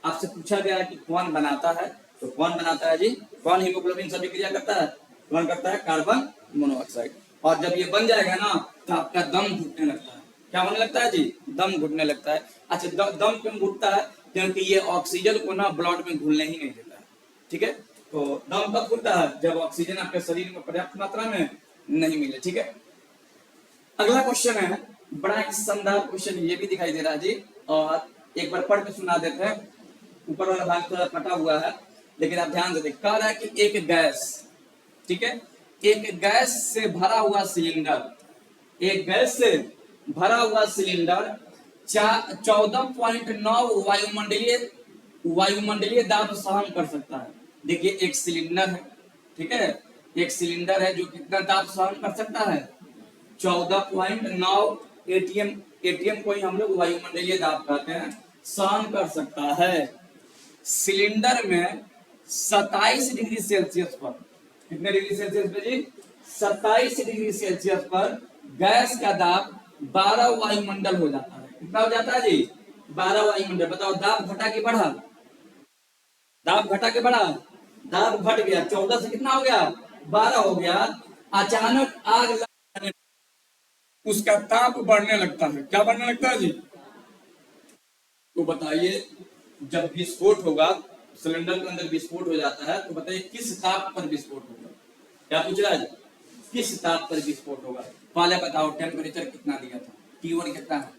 A: आपसे पूछा गया है कि कौन बनाता है, तो कौन बनाता है जी, कौन हीमोग्लोबिन से अभिक्रिया करता है, कौन करता है, कार्बन मोनोऑक्साइड। और जब ये बन जाएगा ना तो आपका दम घुटने लगता है। क्या होने लगता है जी, दम घुटने लगता है। अच्छा दम क्यों घुटता है, क्योंकि ये ऑक्सीजन को ना ब्लड में घुलने ही नहीं देता है। ठीक है, तो दम कब घुटता है, जब ऑक्सीजन आपके शरीर में पर्याप्त मात्रा में नहीं मिले। ठीक है, अगला क्वेश्चन है, बड़ा एक शानदार क्वेश्चन ये भी दिखाई दे रहा है जी, और एक बार पढ़ के सुना देते हैं। ऊपर वाला भाग थोड़ा फटा हुआ है लेकिन आप ध्यान से देख, कह रहा है कि एक गैस, ठीक है, एक गैस से भरा हुआ सिलेंडर, एक गैस से भरा हुआ सिलेंडर 14.9 वायुमंडलीय दाब सहन कर सकता है। देखिए एक सिलेंडर है, ठीक है, एक सिलेंडर है जो कितना दाब सहन कर सकता है, 14.9 एटीएम। एटीएम को ही हम लोग वायुमंडलीय दाब कहते हैं, सहन कर सकता है। सिलेंडर में 27 डिग्री सेल्सियस पर, कितने डिग्री सेल्सियस पे जी, 27 डिग्री सेल्सियस पर गैस का दाब 12 वायुमंडल हो जाता है। कितना हो जाता है जी, 12 वायुमंडल। बताओ दाब घटा के बढ़ा, दाब घटा के बढ़ा, दाब घट गया, 14 से कितना हो गया, 12 हो गया। अचानक आग लगने, उसका ताप बढ़ने लगता है। क्या बढ़ने लगता है जी, तो बताइए जब विस्फोट होगा, सिलेंडर के अंदर विस्फोट हो जाता है, तो बताइए किस ताप पर विस्फोट होगा। क्या पूछ रहा है, किस ताप पर विस्फोट होगा। पहले बताओ टेम्परेचर कितना दिया था, T1 कितना है,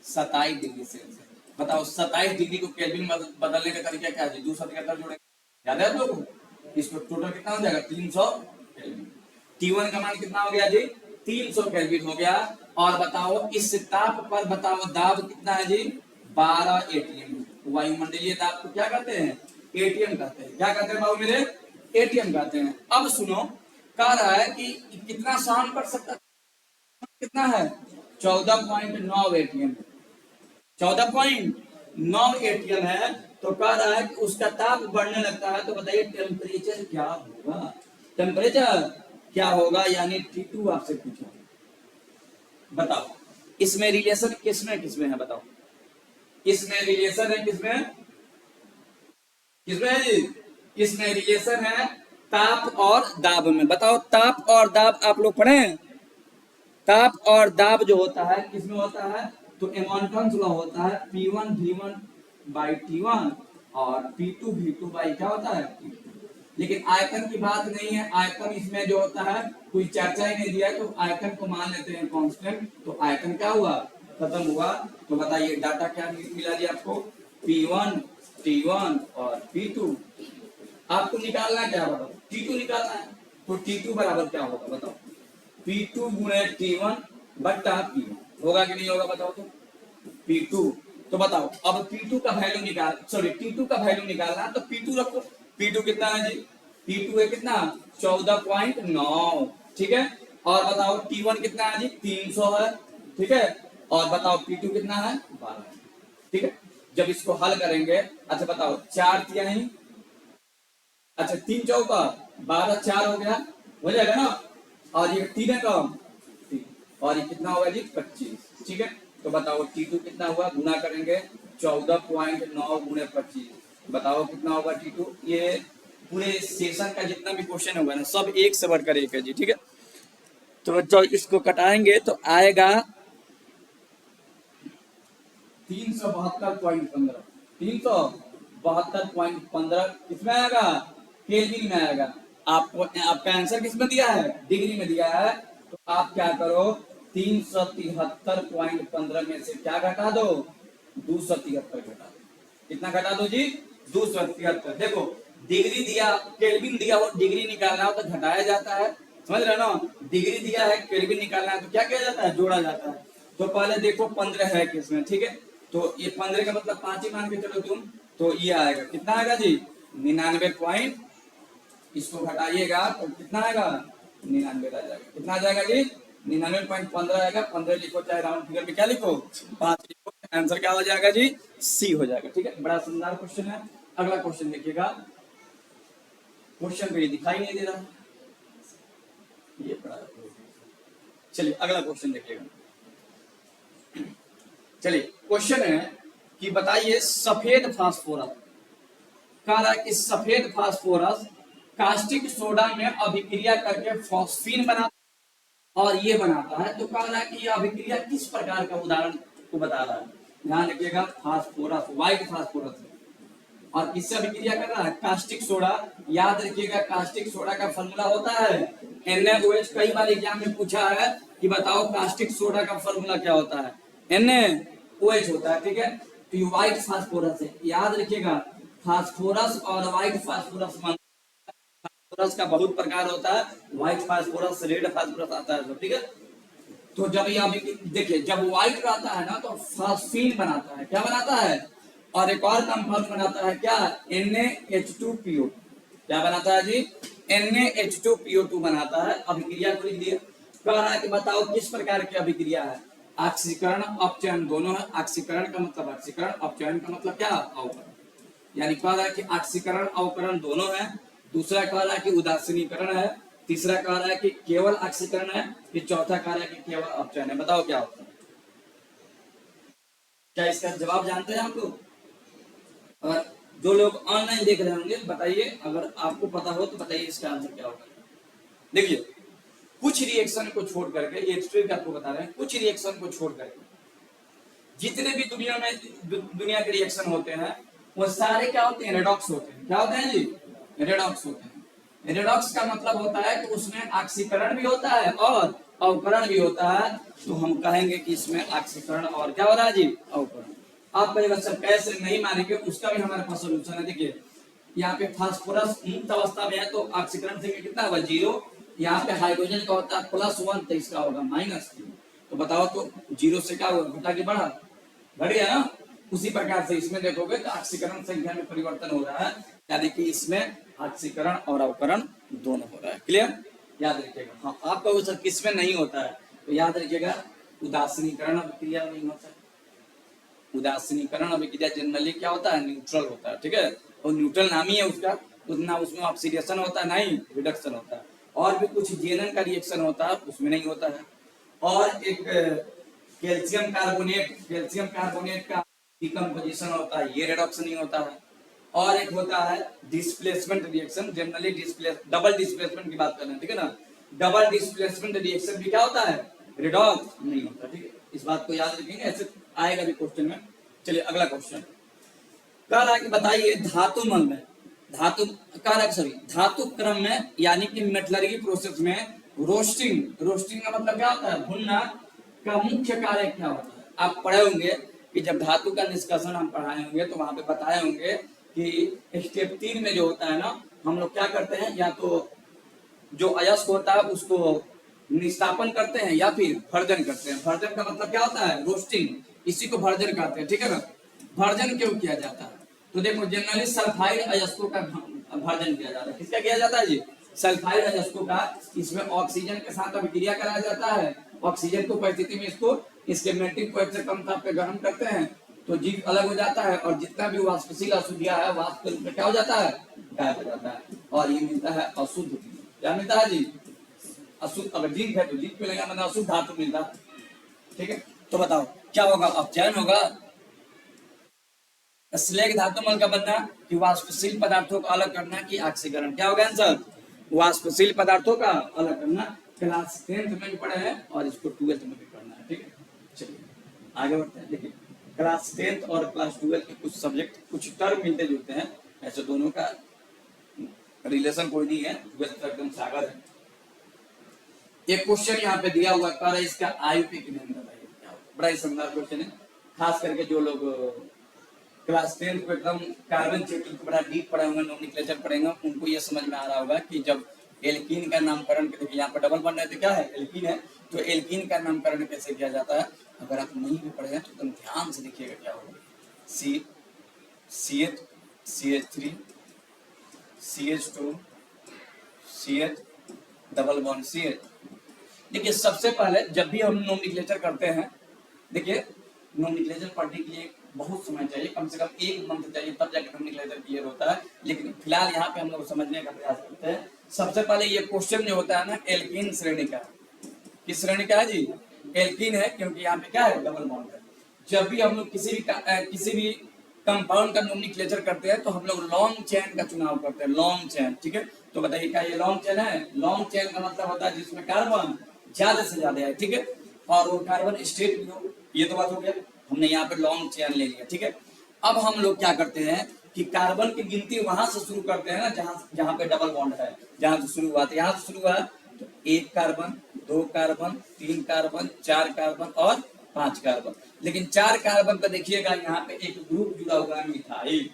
A: 27 डिग्री सेल्सियस। बताओ 27 डिग्री को केल्विन में बदलने का तरीका क्या है, 273 जोड़े, याद है आप लोगों को। इसको टोटल कितना हो जाएगा, 300 केल्विन। T1 का मान कितना हो गया जी, 300 केल्विन हो गया। और बताओ इस ताप पर बताओ दाब कितना है जी, 12 एटीएम। वायुमंडलीय दाब को क्या कहते हैं, एटीएम कहते हैं। क्या कहते हैं बाबू मेरे, एटीएम कहते हैं। अब सुनो, कह रहा है कि कितना सहन कर सकता है, कितना है, 14.9 एटीएम, 14.9 एटीएम है। तो कह रहा है कि उसका ताप बढ़ने लगता है, तो बताइए टेम्परेचर क्या होगा, टेम्परेचर क्या होगा, यानी T2 आपसे पूछा। बताओ इसमें रिलेशन किसमें किसमें है, बताओ इसमें रिलेशन है किसमें किसमें है जी, इसमें रिलेशन है ताप और दाब में। बताओ ताप और दाब आप लोग पढ़े, ताप और दाब जो होता है किसमें होता है, तो एमॉन्टन्स लॉ होता है, P1 V1 by T1 और P2 V2 by क्या होता है, लेकिन आयतन की बात नहीं है। आयतन इसमें जो होता है कोई चर्चा ही नहीं दिया, तो आयतन को मान लेते हैं कांस्टेंट। तो आयतन क्या हुआ, खत्म हुआ। तो बताइए डाटा क्या मिला जी आपको, P1 T1 और P2। आपको निकालना क्या, बताओ T2 निकालना है, तो T2 बराबर क्या होगा बताओ, P2 गुणे T1 बट्टा P1 होगा कि नहीं होगा, बताओ तो P2। तो बताओ अब P2 का वैल्यू निकाल, सॉरी T2 का वैल्यू निकालना, तो P2 रखो। P2 कितना है जी, P2 है कितना, 14.9, ठीक है। और बताओ T1 कितना है जी, 300 है, ठीक है। और बताओ P2 कितना है, 12, ठीक है। जब इसको हल करेंगे, अच्छा बताओ 4 तिहाई, अच्छा 3 चौका 12, 4 हो गया, हो जाएगा ना। और ये 3 है कम 3, और ये कितना होगा जी 25, ठीक है। तो बताओ T2 कितना हुआ, गुना करेंगे 14.9 गुणे 25, बताओ कितना होगा T2। ये पूरे सेशन का जितना भी क्वेश्चन होगा ना सब एक से बढ़कर एक है जी, ठीक है। तो जब इसको कटाएंगे तो आएगा 372.15, 372.15 किसमें आएगा, केल्विन में आएगा। आपको आपका आंसर किसमें दिया है, डिग्री में दिया है। तो आप क्या करो 373.15 में से क्या घटा दो, 273 घटा दो। कितना घटा दो जी, 273। देखो डिग्री दिया, केल्विन दिया हो, डिग्री निकालना हो तो घटाया जाता है, समझ रहे हो ना। डिग्री दिया है, केल्विन निकालना है तो क्या किया जाता है, जोड़ा जाता है। तो पहले देखो 15 है किसमें, ठीक है। तो ये 15 का मतलब 5 ही मान के चलो तुम, तो ये आएगा कितना आएगा जी 99 पॉइंट, इसको घटाइएगा तो कितना आएगा 99 आ जाएगा। कितना आ जाएगा जी 99.15 आएगा। 15 लिखो चाहे राउंड फिगर में क्या लिखो 5 लिखो, आंसर क्या हो जाएगा जी सी हो जाएगा, ठीक है। बड़ा शानदार क्वेश्चन है। अगला क्वेश्चन देखिएगा, क्वेश्चन पे ये दिखाई नहीं दे रहा, ये बड़ा, चलिए अगला क्वेश्चन देखिएगा। चलिए क्वेश्चन है कि बताइए सफेद फास्फोरस, कह रहा है कि सफेद फास्फोरस कास्टिक सोडा में अभिक्रिया करके फॉस्फीन बनाता और ये बनाता है। तो कह रहा है कि यह अभिक्रिया किस प्रकार का, उदाहरण को बता रहा है। ध्यान रखिएगा, फास्फोरस व्हाइट फास्फोरस है और किससे अभिक्रिया कर रहा है, कास्टिक सोडा। याद रखिएगा कास्टिक सोडा का फॉर्मूला होता है NaOH। कई बार एग्जाम में पूछा है कि बताओ कास्टिक सोडा का फॉर्मूला क्या होता है, NaOH होता है, ठीक है। तो ये व्हाइट फास्फोरस है, याद रखिएगा। फास्फोरस और व्हाइट फास्फोरस, फास्फोरस का बहुत प्रकार होता है, व्हाइट फास्फोरस, रेड फास्फोरस आता है, ठीक है। तो जब ये अभी देखिए जब व्हाइट रहता है ना तो फास्फीन बनाता है, क्या बनाता है, और एक और कंपाउंड बनाता है क्या, NaH2PO। क्या बनाता है जी, NaH2PO2 बनाता है। अभिक्रिया को लिख दिए। कह रहा है कि बताओ किस प्रकार की अभिक्रिया है, ऑक्सीकरण अपचयन दोनों है। ऑक्सीकरण का मतलब ऑक्सीकरण, अपचयन का मतलब क्या, अवकरण। यानी कह रहा है कि ऑक्सीकरण अवकरण दोनों है। दूसरा कह रहा है कि उदासीनीकरण है। तीसरा कह रहा है कि केवल ऑक्सीकरण है। फिर चौथा कह रहा है कि केवल अपचयन है। बताओ क्या होता है, क्या इसका जवाब जानते हैं आप लोग। अगर जो लोग ऑनलाइन देख रहे होंगे बताइए, अगर आपको पता हो तो बताइए इसका आंसर क्या होगा। देखिए कुछ रिएक्शन को छोड़ करके, ये ट्रिक आपको बता रहे हैं, कुछ रिएक्शन को छोड़ करके जितने भी दुनिया के रिएक्शन होते हैं वो सारे क्या होते हैं, रेडॉक्स होते हैं। क्या होते हैं जी, रेडॉक्स होते हैं। रेडॉक्स का मतलब होता है कि उसमें ऑक्सीकरण भी होता है और अवकरण भी होता है। तो हम कहेंगे कि इसमें ऑक्सीकरण और क्या हो रहा है जी, अवकरण। आप कहेगा सर कैसे, नहीं मानेंगे, उसका भी हमारे पास सोल्यूशन है। देखिए यहाँ पे फास्फोरस मुक्त अवस्था में है तो ऑक्सीकरण से कितना होगा 0। यहाँ पे हाइड्रोजन का होता है +1 तो इसका होगा -3। तो बताओ तो 0 से क्या होगा, घटा के बढ़ा, बढ़ गया ना। उसी प्रकार से इसमें देखोगे तो ऑक्सीकरण संख्या में परिवर्तन हो रहा है, यानी कि इसमें ऑक्सीकरण और अवकरण दोनों हो रहा है। क्लियर, याद रखिएगा। हाँ आप कहोगे सर किसमें नहीं होता है, तो याद रखिएगा उदासीनीकरण अभिक्रिया नहीं होता है। उदासीनीकरण अभिक्रिया जनरली क्या होता है, न्यूट्रल होता है, ठीक है। और न्यूट्रल नाम ही है उसका, उतना उसमें ऑक्सीडेशन होता है नहीं रिडक्शन होता है। और भी कुछ जेनन का रिएक्शन होता है उसमें नहीं होता है। और एक कैल्शियम कार्बोनेट का डिकम्पोजिशन होता है, ये रिडक्शन नहीं होता है। और एक होता है displacement reaction, generally double displacement की बात कर रहे हैं, ठीक है ना। डबल डिस्प्लेसमेंट रिएक्शन भी क्या होता है, रिडॉक्स नहीं होता, ठीक है। इस बात को याद रखेंगे, ऐसे आएगा भी क्वेश्चन में। चलिए अगला क्वेश्चन कह रहा है कि बताइए धातुमल में, धातु क्रम में यानी कि मेटलर्जी प्रोसेस में रोस्टिंग का मतलब क्या होता है, भुनना का मुख्य कार्य क्या होता है। आप पढ़े होंगे कि जब धातु का निष्कर्षण हम पढ़ाए होंगे तो वहां पे बताए होंगे कि स्टेप 3 में जो होता है ना, हम लोग क्या करते हैं, या तो जो अयस्क होता है उसको निस्तापन करते हैं या फिर भर्जन करते हैं। भर्जन का मतलब क्या होता है, रोस्टिंग, इसी को भर्जन कहते हैं, ठीक है ना। भर्जन क्यों किया जाता है, तो देखो जनरली सल्फाइड अयस्कों का भर्जन किया जाता है। किसका किया जाता है जी, सल्फाइड अयस्कों का। इसमें ऑक्सीजन के साथ अभिक्रिया कराया जाता है, ऑक्सीजन की उपस्थिति में इसको इसके मेल्टिंग पॉइंट से कम ताप पे गर्म करते हैं तो जीव अलग हो जाता है और जितना भी वाष्पशील अशुद्धियां है वाष्प के रूप में क्या हो जाता है, गायब हो जाता है, और ये मिलता है अशुद्ध। क्या मिलता है जी, अशुद्ध। अगर जीव है तो जीव मिलेगा, मतलब अशुद्ध धातु मिलता है। ठीक है, तो बताओ क्या होगा, अब चयन होगा। स्लेग धातु मल का बनना कि वाष्पशील पदार्थों को अलग करना कि ऑक्सीकरण। क्या होगा आंसर, वाष्पशील पदार्थों का अलग करना। क्लास 10th में भी पढ़े हैं और इसको 12th में भी पढ़ना है। ठीक है, चलिए आगे बढ़ते हैं। देखिए क्लास 10th और क्लास 12th के कुछ सब्जेक्ट, कुछ टर्म मिलते जुलते हैं, ऐसे दोनों का रिलेशन कोई नहीं है, 12th तक एकदम सागर है। एक क्वेश्चन यहाँ पे दिया हुआ है, इसका आयु पे कितने बताइए। बड़ा ही शानदार क्वेश्चन है, खास करके जो लोग क्लास 10th को एकदम कार्बन चैप्टर को बड़ा डीप पढ़े होंगे, नोमेनक्लेचर पढ़ेंगे, उनको ये समझ में आ रहा होगा कि जब एल्कीन का नामकरण, देखिए यहाँ पर डबल बन रहा है तो क्या है, एल्कीन है, तो एल्कीन का नामकरण कैसे किया जाता है। अगर आप नहीं भी पढ़े हैं तो एकदम ध्यान से देखिएगा क्या होगा। CH CH3 CH2 CH double bond CH। देखिए सबसे पहले जब भी हम नोमेनक्लेचर करते हैं, देखिए नोमेनक्लेचर पढ़ने के लिए बहुत समय चाहिए, कम से कम 1 मंथ चाहिए, तब जाकर नोमेनक्लेचर क्लियर होता है। लेकिन फिलहाल यहाँ पे हम लोग समझने का प्रयास करते हैं। सबसे पहले ये क्वेश्चन जो होता है ना, एल्कीन श्रेणी का, किस श्रेणी का है जी, एल्कीन है, क्योंकि यहाँ पे क्या है, डबल बॉन्ड है। जब भी हम लोग किसी भी कंपाउंड का नोमेनक्लेचर करते हैं तो हम लोग लॉन्ग चेन का चुनाव करते हैं, लॉन्ग चेन। ठीक है, तो बताइए क्या ये लॉन्ग चेन है। लॉन्ग चेन का मतलब होता है जिसमें कार्बन ज्यादा से ज्यादा है। ठीक है, और वो कार्बन स्टेट भी हो, ये तो बात हो गया, हमने यहाँ पे लॉन्ग चेन ले लिया। ठीक है, अब हम लोग क्या करते हैं कि कार्बन की गिनती वहां से शुरू करते हैं ना जहां पे डबल बॉन्ड है, जहां से शुरू हुआ, तो यहाँ से शुरू हुआ तो 1 कार्बन 2 कार्बन 3 कार्बन 4 कार्बन और 5 कार्बन। लेकिन 4 कार्बन पे देखिएगा यहाँ पे एक ग्रुप जुड़ा हुआ है, मिथाइल।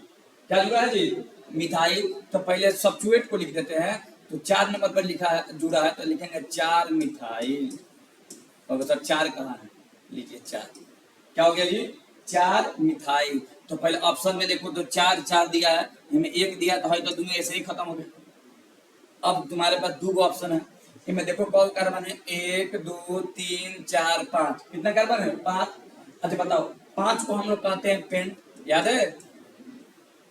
A: क्या जुड़ा है जी, मिथाइल। तो पहले सब्स्टिट्यूट को लिख देते हैं, तो 4 नंबर पर लिखा है, जुड़ा है, तो लिखेंगे 4 मिथाइल। और सर 4 कहाँ है, लीजिए 4, क्या हो गया जी, 4 मिथाइल। तो पहले ऑप्शन में देखो तो 4 4 दिया है, इनमें 1 दिया तो है, तो दोनों ऐसे ही खत्म हो गए। अब तुम्हारे पास 2 ऑप्शन है, इनमें देखो कौन कार्बन है, 1 2 3 4 5, कितना कार्बन है, 5। अच्छा बताओ 5 को हम लोग कहते हैं पेंट, याद है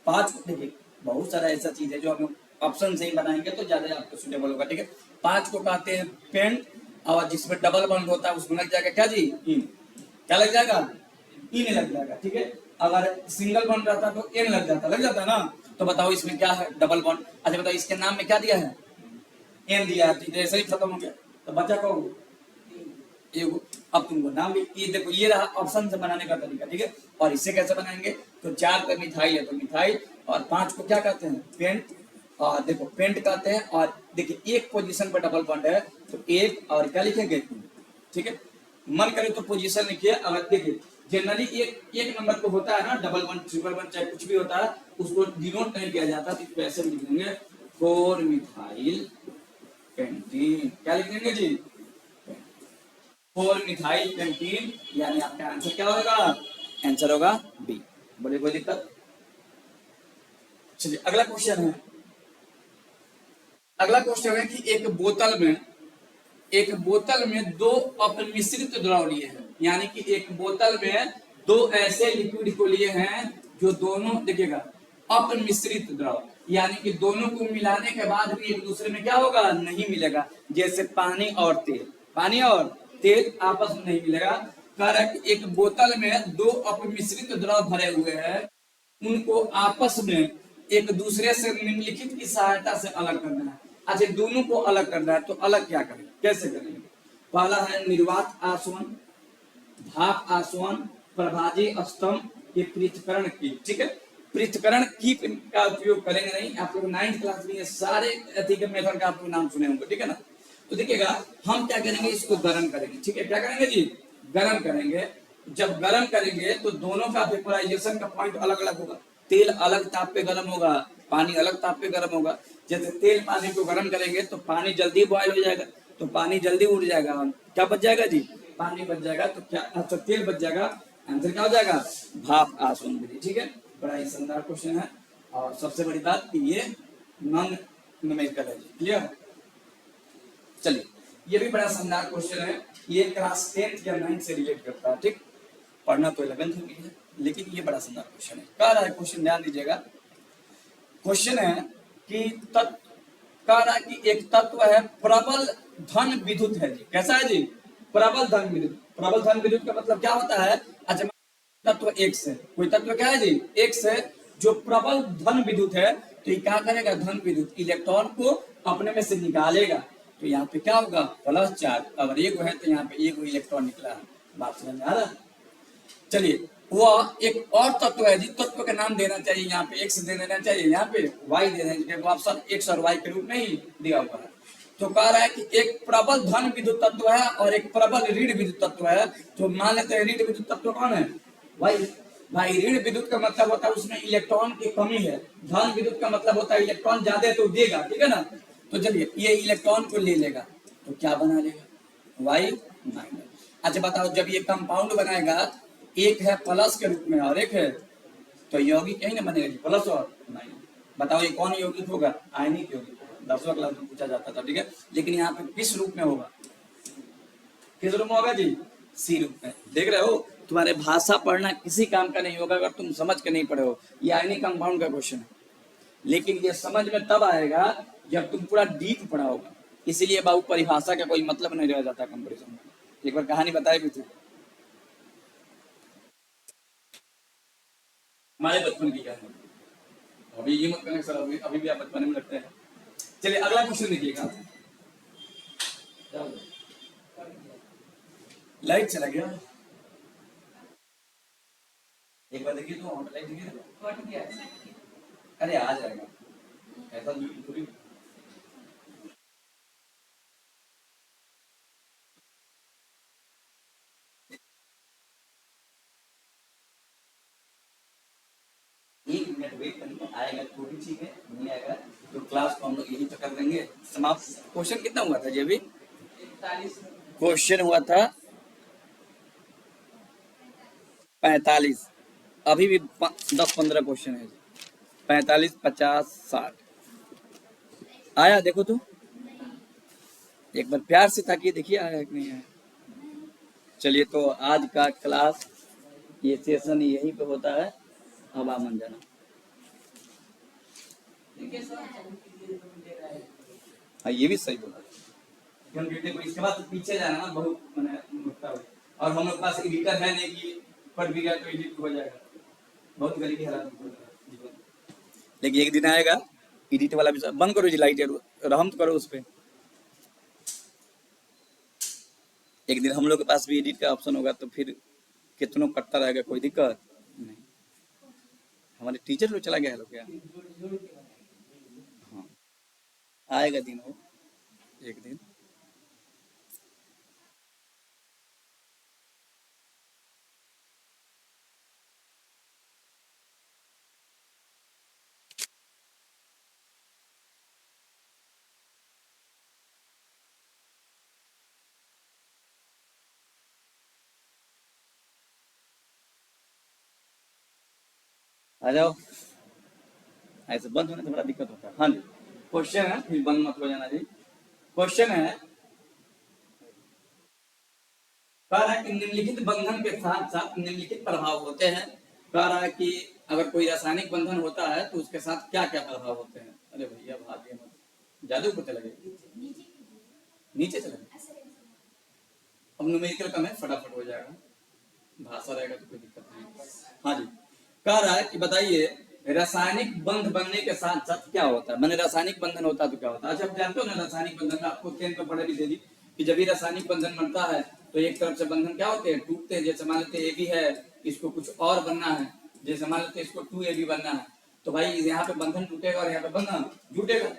A: 5 को। देखिए बहुत सारा ऐसा चीज है जो हम ऑप्शन से ही बनाएंगे तो ज्यादा आपको सुटेबल होगा। ठीक है, 5 को कहते हैं पेंट, और जिसमें डबल बॉन्ड होता है उसमें लग जाएगा क्या जी, इन। क्या लग जाएगा, इन लग जाएगा। ठीक है, अगर सिंगल बॉन्ड रहता तो एन लग जाता है ना। तो बताओ इसमें क्या है, डबल बॉन्ड। अच्छा बताओ इसके नाम में क्या दिया है, एन दिया है, तो ऐसे ही खत्म हो गया, तो बचा को एगो। अब तुमको नाम भी ये देखो, ये रहा ऑप्शन से बनाने का तरीका। ठीक है, और इससे कैसे बनाएंगे, तो 4 पे मिथाइल है तो मिथाइल, और 5 को क्या कहते हैं, पेंट। और देखो पेंट कहते हैं, और देखिए एक पोजीशन पर डबल बॉन्ड है तो एक, और क्या लिखेंगे। ठीक है, मन करे तो पोजीशन लिखिए। अगर देखिए जनरली एक नंबर पे होता है ना डबल बॉन्ड, ट्रिपल बॉन्ड, चाहे कुछ भी होता है, उसको डिनोट नहीं किया जाता, तो ऐसे लिख देंगे 4 मिथाइल पेंटीन। क्या लिख देंगे जी, 4 मिथाइल पेंटीन, यानी आपका आंसर क्या होगा, आंसर होगा बी। बोले कोई दिक्कत। चलिए अगला क्वेश्चन है, अगला क्वेश्चन है कि एक बोतल में 2 अपमिश्रित द्रव लिए हैं, यानी कि एक बोतल में 2 ऐसे लिक्विड को लिए हैं जो दोनों, देखिएगा अपमिश्रित द्रव, यानी कि दोनों को मिलाने के बाद भी एक दूसरे में क्या होगा, नहीं मिलेगा। जैसे पानी और तेल आपस में नहीं मिलेगा। कारण एक बोतल में 2 अपमिश्रित द्रव भरे हुए हैं, उनको आपस में एक दूसरे से निम्नलिखित की सहायता से अलग करना है। अच्छा दोनों को अलग करना है तो अलग क्या करेंगे, कैसे करेंगे। पहला है निर्वात आसवन, भाप आसवन, प्रभाजी स्तंभ, ये पृथक्करण की। ठीक है, पृथक्करण की का उपयोग करेंगे नहीं, आप लोग 9th क्लास में ये सारे के मेथड का आपको नाम सुने होंगे। ठीक है ना, तो देखिएगा हम क्या करेंगे, इसको गर्म करेंगे। ठीक है, क्या करेंगे जी, गर्म करेंगे। जब गर्म करेंगे तो दोनों का वेपोराइजेशन का पॉइंट अलग अलग होगा। तेल अलग ताप पे गर्म होगा, पानी अलग ताप पे गर्म होगा। जैसे तेल पानी को गर्म करेंगे तो पानी जल्दी बॉयल हो जाएगा, तो पानी जल्दी उड़ जाएगा, क्या बच जाएगा जी, पानी बच जाएगा। तो क्या, अच्छा तेल बच जाएगा, आंसर क्या हो जाएगा, भाप आसवन विधि। ठीक है, बड़ा ही शानदार क्वेश्चन है, और सबसे बड़ी बात कि ये नॉन न्यूमेरिकल है। क्लियर, चलिए ये भी बड़ा शानदार क्वेश्चन है, ये क्लास 10th या 9th से रिलेट करता है। ठीक, पढ़ना तो 11th में भी है, लेकिन ये बड़ा सुंदर क्वेश्चन है। कह रहा है क्वेश्चन, ध्यान दीजिएगा। क्वेश्चन है कि कह रहा है कि एक तत्व है प्रबल धन विद्युत है जी। कैसा है जी? प्रबल धन विद्युत। प्रबल धन विद्युत का मतलब क्या होता है? अच्छा, तत्व एक्स है, कोई तत्व क्या है जी? एक्स है, जो प्रबल धन विद्युत है, तो ये क्या करेगा? धन विद्युत इलेक्ट्रॉन को अपने में से निकालेगा। तो यहाँ पे क्या होगा? Plus charge. अगर एक है तो यहाँ पे एक इलेक्ट्रॉन निकला। बात समझ में आ रहा है? चलिए, वह एक और तत्व है, जिस तत्व का नाम देना चाहिए यहाँ पे एक्स दे देना चाहिए, यहाँ पे वाई दे देना चाहिए। ऑप्शन एक्स और वाई के रूप में ही दिया हुआ है। तो कह रहा है कि एक प्रबल धन विद्युत तत्व है और एक प्रबल ऋण विद्युत तत्व है। तो मान लेते हैं ऋण विद्युत तत्व कौन है? वाई। भाई ऋण विद्युत का मतलब होता है उसमें इलेक्ट्रॉन की कमी है। धन विद्युत का मतलब होता है इलेक्ट्रॉन ज्यादा है तो देगा, ठीक है ना? तो चलिए, ये इलेक्ट्रॉन को ले लेगा तो क्या बना लेगा? Y minus. अच्छा बताओ, जब ये कंपाउंड बनाएगा, एक है प्लस के रूप में और एक है, तो यौगिक यही ना बनेगा जी, प्लस और माइनस। बताओ ये कौन यौगिक होगा? आयनिक यौगिक होगा। 10वां क्लास में पूछा जाता था, ठीक है। लेकिन यहाँ पे किस रूप में होगा? किस रूप में होगा जी? सी रूप में। देख रहे हो, तुम्हारे भाषा पढ़ना किसी काम का नहीं होगा अगर तुम समझ के नहीं पढ़े हो। ये आयनिक कंपाउंड का क्वेश्चन है, लेकिन ये समझ में तब आएगा जब तुम पूरा डीप पढ़ा होगा। इसीलिए बाबू परिभाषा का कोई मतलब नहीं रह जाता कंपटीशन में। एक बार कहानी बताई भी थी, हमारे बचपन की कहानी। अभी ये मत कहना सर, अभी भी आप बचपन में लगते हैं। चलिए अगला क्वेश्चन देखिएगा। लाइट चला गया, एक बार देखिए तो लाइट देखिए। अरे आ जाएगा, ऐसा थोड़ी। एक मिनट वेट करिए, आएगा तो भी ठीक है, नहीं आएगा तो क्लास को हम लोग यही तो कर देंगे समाप्त। क्वेश्चन कितना हुआ था जी अभी? 41 क्वेश्चन हुआ था, 45। अभी भी 10-15 क्वेश्चन है। 45, 50, 60 आया? देखो तो एक बार प्यार से ताकि देखिए आया कि नहीं आया। चलिए, तो आज का क्लास, ये सेशन यहीं पे होता है। अब आप मन जाना। हाँ, ये भी सही बोला। को इसके बाद तो पीछे जाना ना, बहुत मैंने। और हम लोग पास एडिटर है नहीं कि पढ़ भी गया तो एडिट हो जाएगा। बहुत गरीबी हालात में जीवन। लेकिन एक दिन आएगा एडिट वाला भी। बंद करो जी लाइट, रहम तो करो उस पर। एक दिन हम लोग के पास भी एडिट का ऑप्शन होगा तो फिर कितनों कटता रहेगा, कोई दिक्कत नहीं। हमारे टीचर लोग चला गया लोग क्या? हाँ, आएगा दिन हो, एक दिन। आ जाओ, ऐसे बंद होने से बड़ा दिक्कत होता है। हाँ जी, क्वेश्चन है, फिर बंद मत हो जाना जी। क्वेश्चन है, कह रहा है कि निम्नलिखित बंधन के साथ साथ निम्नलिखित प्रभाव होते हैं। कह रहा है कि अगर कोई रासायनिक बंधन होता है तो उसके साथ क्या क्या प्रभाव होते हैं। अरे भैया भाग्य मत, जादू को चले गए, नीचे चले गए। अब न्यूमेरिकल कम है, फटाफट हो जाएगा। भाषा रहेगा तो कोई दिक्कत नहीं। हाँ जी, कह रहा है कि बताइए रासायनिक बंध बनने के साथ साथ क्या होता है। मैंने रासायनिक बंधन होता है तो क्या होता है? अच्छा, आप जानते हो ना रासायनिक बंधन, आपको 10 पे पढ़े भी थे जी, कि जब भी रासायनिक बंधन बनता है तो एक तरफ से बंधन क्या होते हैं? टूटते हैं। जैसे मान लेते ए बी है, इसको कुछ और बनना है, जैसे मान लेते इसको 2AB बनना है, तो भाई यहाँ पे बंधन टूटेगा और यहाँ पे बंधन जुटेगा।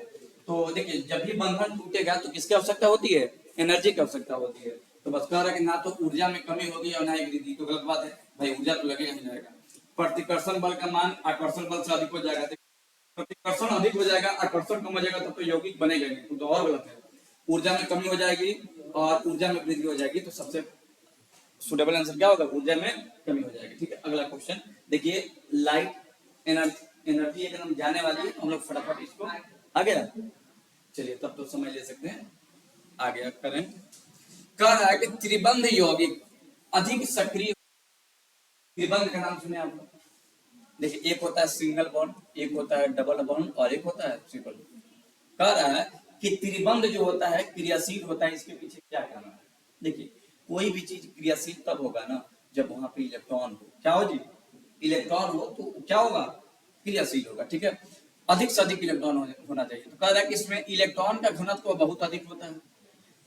A: तो देखिए, जब भी बंधन टूटेगा तो किसकी आवश्यकता होती है? एनर्जी की आवश्यकता होती है। तो बस कह रहा है कि ना तो ऊर्जा में कमी होगी और ना ही वृद्धि। तो गलत बात है भाई, ऊर्जा तो लगेगा ही लगेगा। प्रतिकर्षण बल का मान आकर्षण बल से अधिक हो जाएगा। प्रतिकर्षण अधिक हो जाएगा, आकर्षण कम हो जाएगा, तब तो यौगिक बनेगा नहीं, तो और गलत है। ऊर्जा में कमी हो जाएगी और ऊर्जा में वृद्धि हो जाएगी, तो सबसे सुटेबल आंसर क्या होगा? ऊर्जा में कमी हो जाएगी। ठीक है, अगला क्वेश्चन देखिए। लाइट एनर्जी एकदम जाने वाली है, हम लोग फटाफट इसको आ गया। चलिए, तब तो समय ले सकते हैं। आ गया करंट। कह रहा है कि त्रिबंध यौगिक अधिक सक्रिय त्रिबंध का नाम सुने आप लोग? देखिए, एक होता है सिंगल बॉन्ड, एक होता है डबल बॉन्ड और एक होता है ट्रिपल बॉन्ड। कह रहा है कि त्रिबंध जो होता है क्रियाशील होता है, इसके पीछे क्या कारण है? देखिए, कोई भी चीज क्रियाशील तब होगा ना जब वहां पे इलेक्ट्रॉन हो। क्या हो जी? इलेक्ट्रॉन हो तो क्या होगा? क्रियाशील होगा। ठीक है, अधिक से अधिक इलेक्ट्रॉन होना चाहिए। तो कह रहा है कि इसमें इलेक्ट्रॉन का घनत्व बहुत अधिक होता है,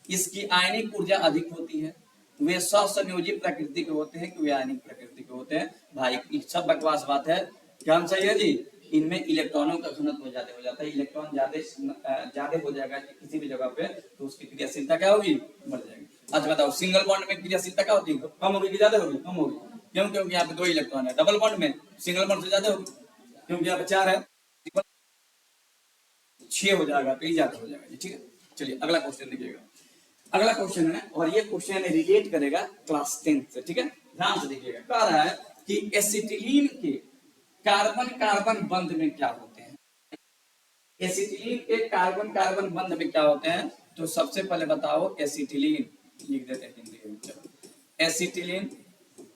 A: इसकी आयनिक ऊर्जा अधिक होती है, वे स्वसंयोजी प्रकृति के होते हैं कि वे आयनिक प्रकृति के होते हैं। भाई सब बकवास बात है, क्या सही है जी? इनमें इलेक्ट्रॉनों का घनत्व ज्यादा हो जाता है, इलेक्ट्रॉन ज्यादा हो जाएगा किसी भी जगह पे तो उसकी क्रियाशीलता क्या होगी? बढ़ जाएगी। अच्छा बताओ, सिंगल बॉन्ड में क्रियाशीलता क्या होती है? कम होगी कि ज्यादा होगी? कम होगी। क्यों? क्योंकि यहाँ पे 2 इलेक्ट्रॉन है। डबल बॉन्ड में सिंगल बॉन्ड से ज्यादा होगी, क्योंकि यहाँ पे 4 है, 6 हो जाएगा तो ये ज्यादा हो जाएगा। ठीक है, चलिए अगला क्वेश्चन देखिएगा। अगला क्वेश्चन है और ये क्वेश्चन रिलेट करेगा क्लास 10 से। ठीक है, ध्यान से देखिएगा। कह रहा है कि एसिटिलीन के कार्बन कार्बन बंध में क्या होते हैं? एसिटिलीन के कार्बन कार्बन बंध में क्या होते हैं? तो सबसे पहले बताओ, एसिटिलीन लिख देते हैं हिंदी में, एसिटिलीन।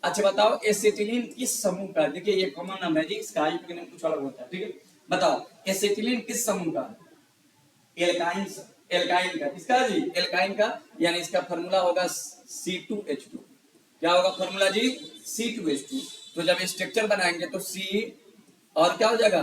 A: अच्छा बताओ, एसिटिलीन किस समूह का? देखिए ये कॉमन नाम है जी, इसका आयुक्त नाम कुछ अलग होता है। ठीक है, बताओ एसिटिलीन किस समूह का? एल्काइन, एल्काइन का। किसका जी? एल्काइन का। यानी इसका फॉर्मूला होगा C2H2। क्या होगा फॉर्मूला जी? C2H2। तो जब स्ट्रक्चर बनाएंगे तो C और क्या हो जाएगा?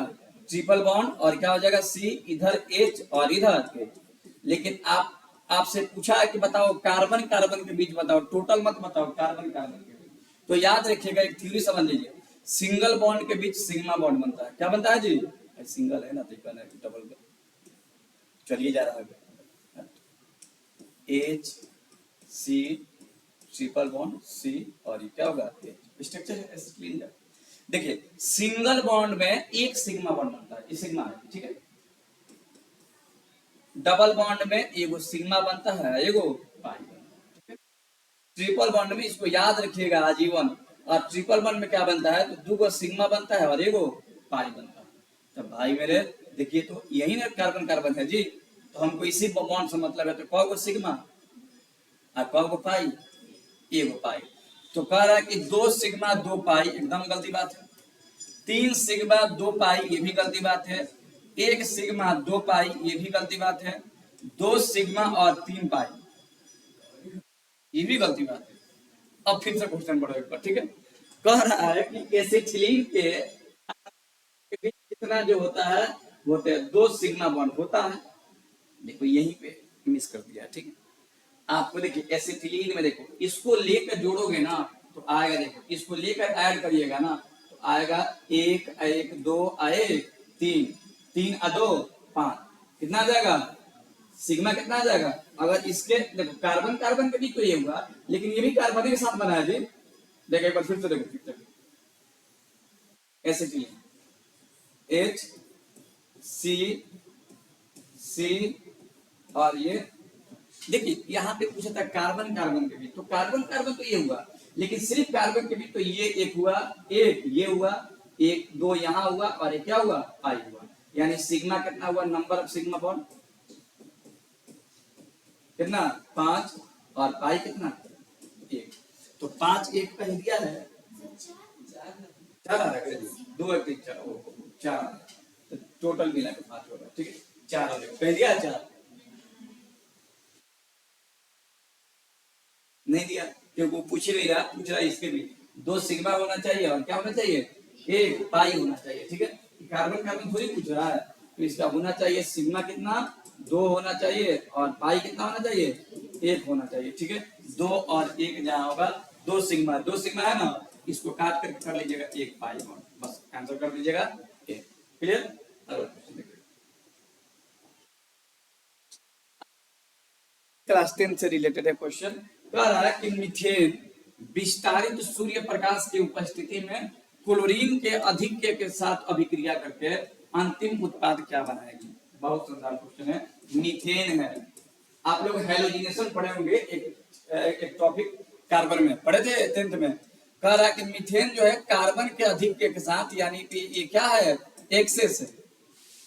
A: ट्रिपल बॉन्ड, और क्या हो जाएगा? C, इधर H और इधर H। लेकिन आपसे पूछा है कि बताओ कार्बन कार्बन के बीच बताओ, टोटल मत बताओ, कार्बन कार्बन के बीच। तो याद रखिएगा, एक थ्योरी समझ लीजिए, सिंगल बॉन्ड के बीच सिग्मा बॉन्ड बनता है। क्या बनता है जी? सिंगल है ना, तो डबल। चलिए जा रहा है, H C triple bond C और ये क्या होगा? स्ट्रक्चर है एसिटिलीन का। देखिए सिंगल बॉन्ड में एक सिग्मा बॉन्ड बनता है, ये सिग्मा है। ठीक है, डबल बॉन्ड में एगो सिग्मा बनता है, एगो पाई बनता है। ट्रिपल बॉन्ड में, इसको याद रखिएगा आजीवन, और ट्रिपल बॉन्ड में क्या बनता है? तो 2 सिग्मा बनता है और एगो पाई बनता है। तो भाई मेरे देखिए, तो यही ना कार्बन कार्बन है जी। तो हमको इसी बॉन्ड से मतलब है। तो कौन को सिग्मा और कौन को पाई? एगो पाई। तो कह रहा है कि 2 सिग्मा 2 पाई, एकदम गलती बात है। 3 सिग्मा 2 पाई, ये भी गलती बात है। 1 सिग्मा 2 पाई, ये भी गलती बात है। 2 सिग्मा और 3 पाई, ये भी गलती बात है। अब फिर से क्वेश्चन पढ़ो एक बार। ठीक है, कह रहा है कि एसिटिलीन के बीच कितना जो होता है, होते हैं 2 सिग्मा बॉन्ड होता है। देखो यहीं पे मिस कर दिया। ठीक है, आपको देखिए एसिटिलीन में देखो, इसको लेकर जोड़ोगे ना तो आएगा, देखो इसको लेकर ऐड करिएगा ना तो आएगा 1 1 2 आए 3 3 2 5, कितना आ जाएगा? सिग्मा कितना आ जाएगा? अगर इसके देखो कार्बन कार्बन के भी तो ये हुआ, लेकिन ये भी कार्बन के साथ बना है जी। देखो एक बार फिर से देखो picture, acetylene H C C और ये देखिए यहाँ पे पूछा था कार्बन कार्बन के बीच, तो कार्बन कार्बन तो ये हुआ, लेकिन सिर्फ कार्बन के बीच तो ये एक हुआ, एक ये हुआ, एक 2 यहाँ हुआ और एक क्या हुआ? पाई हुआ। यानी सिग्मा कितना हुआ? नंबर ऑफ सिग्मा बॉन्ड कितना? 5 और पाई कितना? 1। तो 5 1 कह दिया है, 4 आ रहा है, 2 1 3 4, तो टोटल मिला के 5 होगा। ठीक है, 4 कह दिया, 4 नहीं दिया क्योंकि वो पूछ नहीं रहा, पूछ रहा इसके भी 2 सिग्मा होना चाहिए और क्या होना चाहिए? 1 पाई होना चाहिए। ठीक है, कार्बन कार्बन थोड़ी पूछ रहा है, तो इसका होना चाहिए सिग्मा कितना? 2 होना चाहिए और पाई कितना होना चाहिए? 1 होना चाहिए। ठीक है, 2 और 1 जहाँ होगा 2 सिग्मा, 2 सिग्मा है ना, इसको काट कर कर लीजिएगा 1 पाई, बस आंसर कर दीजिएगा 1। क्लियर? क्लास 10 से रिलेटेड है क्वेश्चन। कह रहा है कि मीथेन विस्तारित सूर्य प्रकाश की उपस्थिति में क्लोरीन के अधिक के साथ अभिक्रिया करके अंतिम उत्पाद क्या बनाएगी? बहुत शानदार क्वेश्चन है। मीथेन है, आप लोग हेलोजिनेशन पढ़े होंगे, एक टॉपिक कार्बन में पढ़े थे 10th में। कह रहा है कि मीथेन जो है कार्बन के अधिक के साथ, यानी कि ये क्या है? एक्सेस है।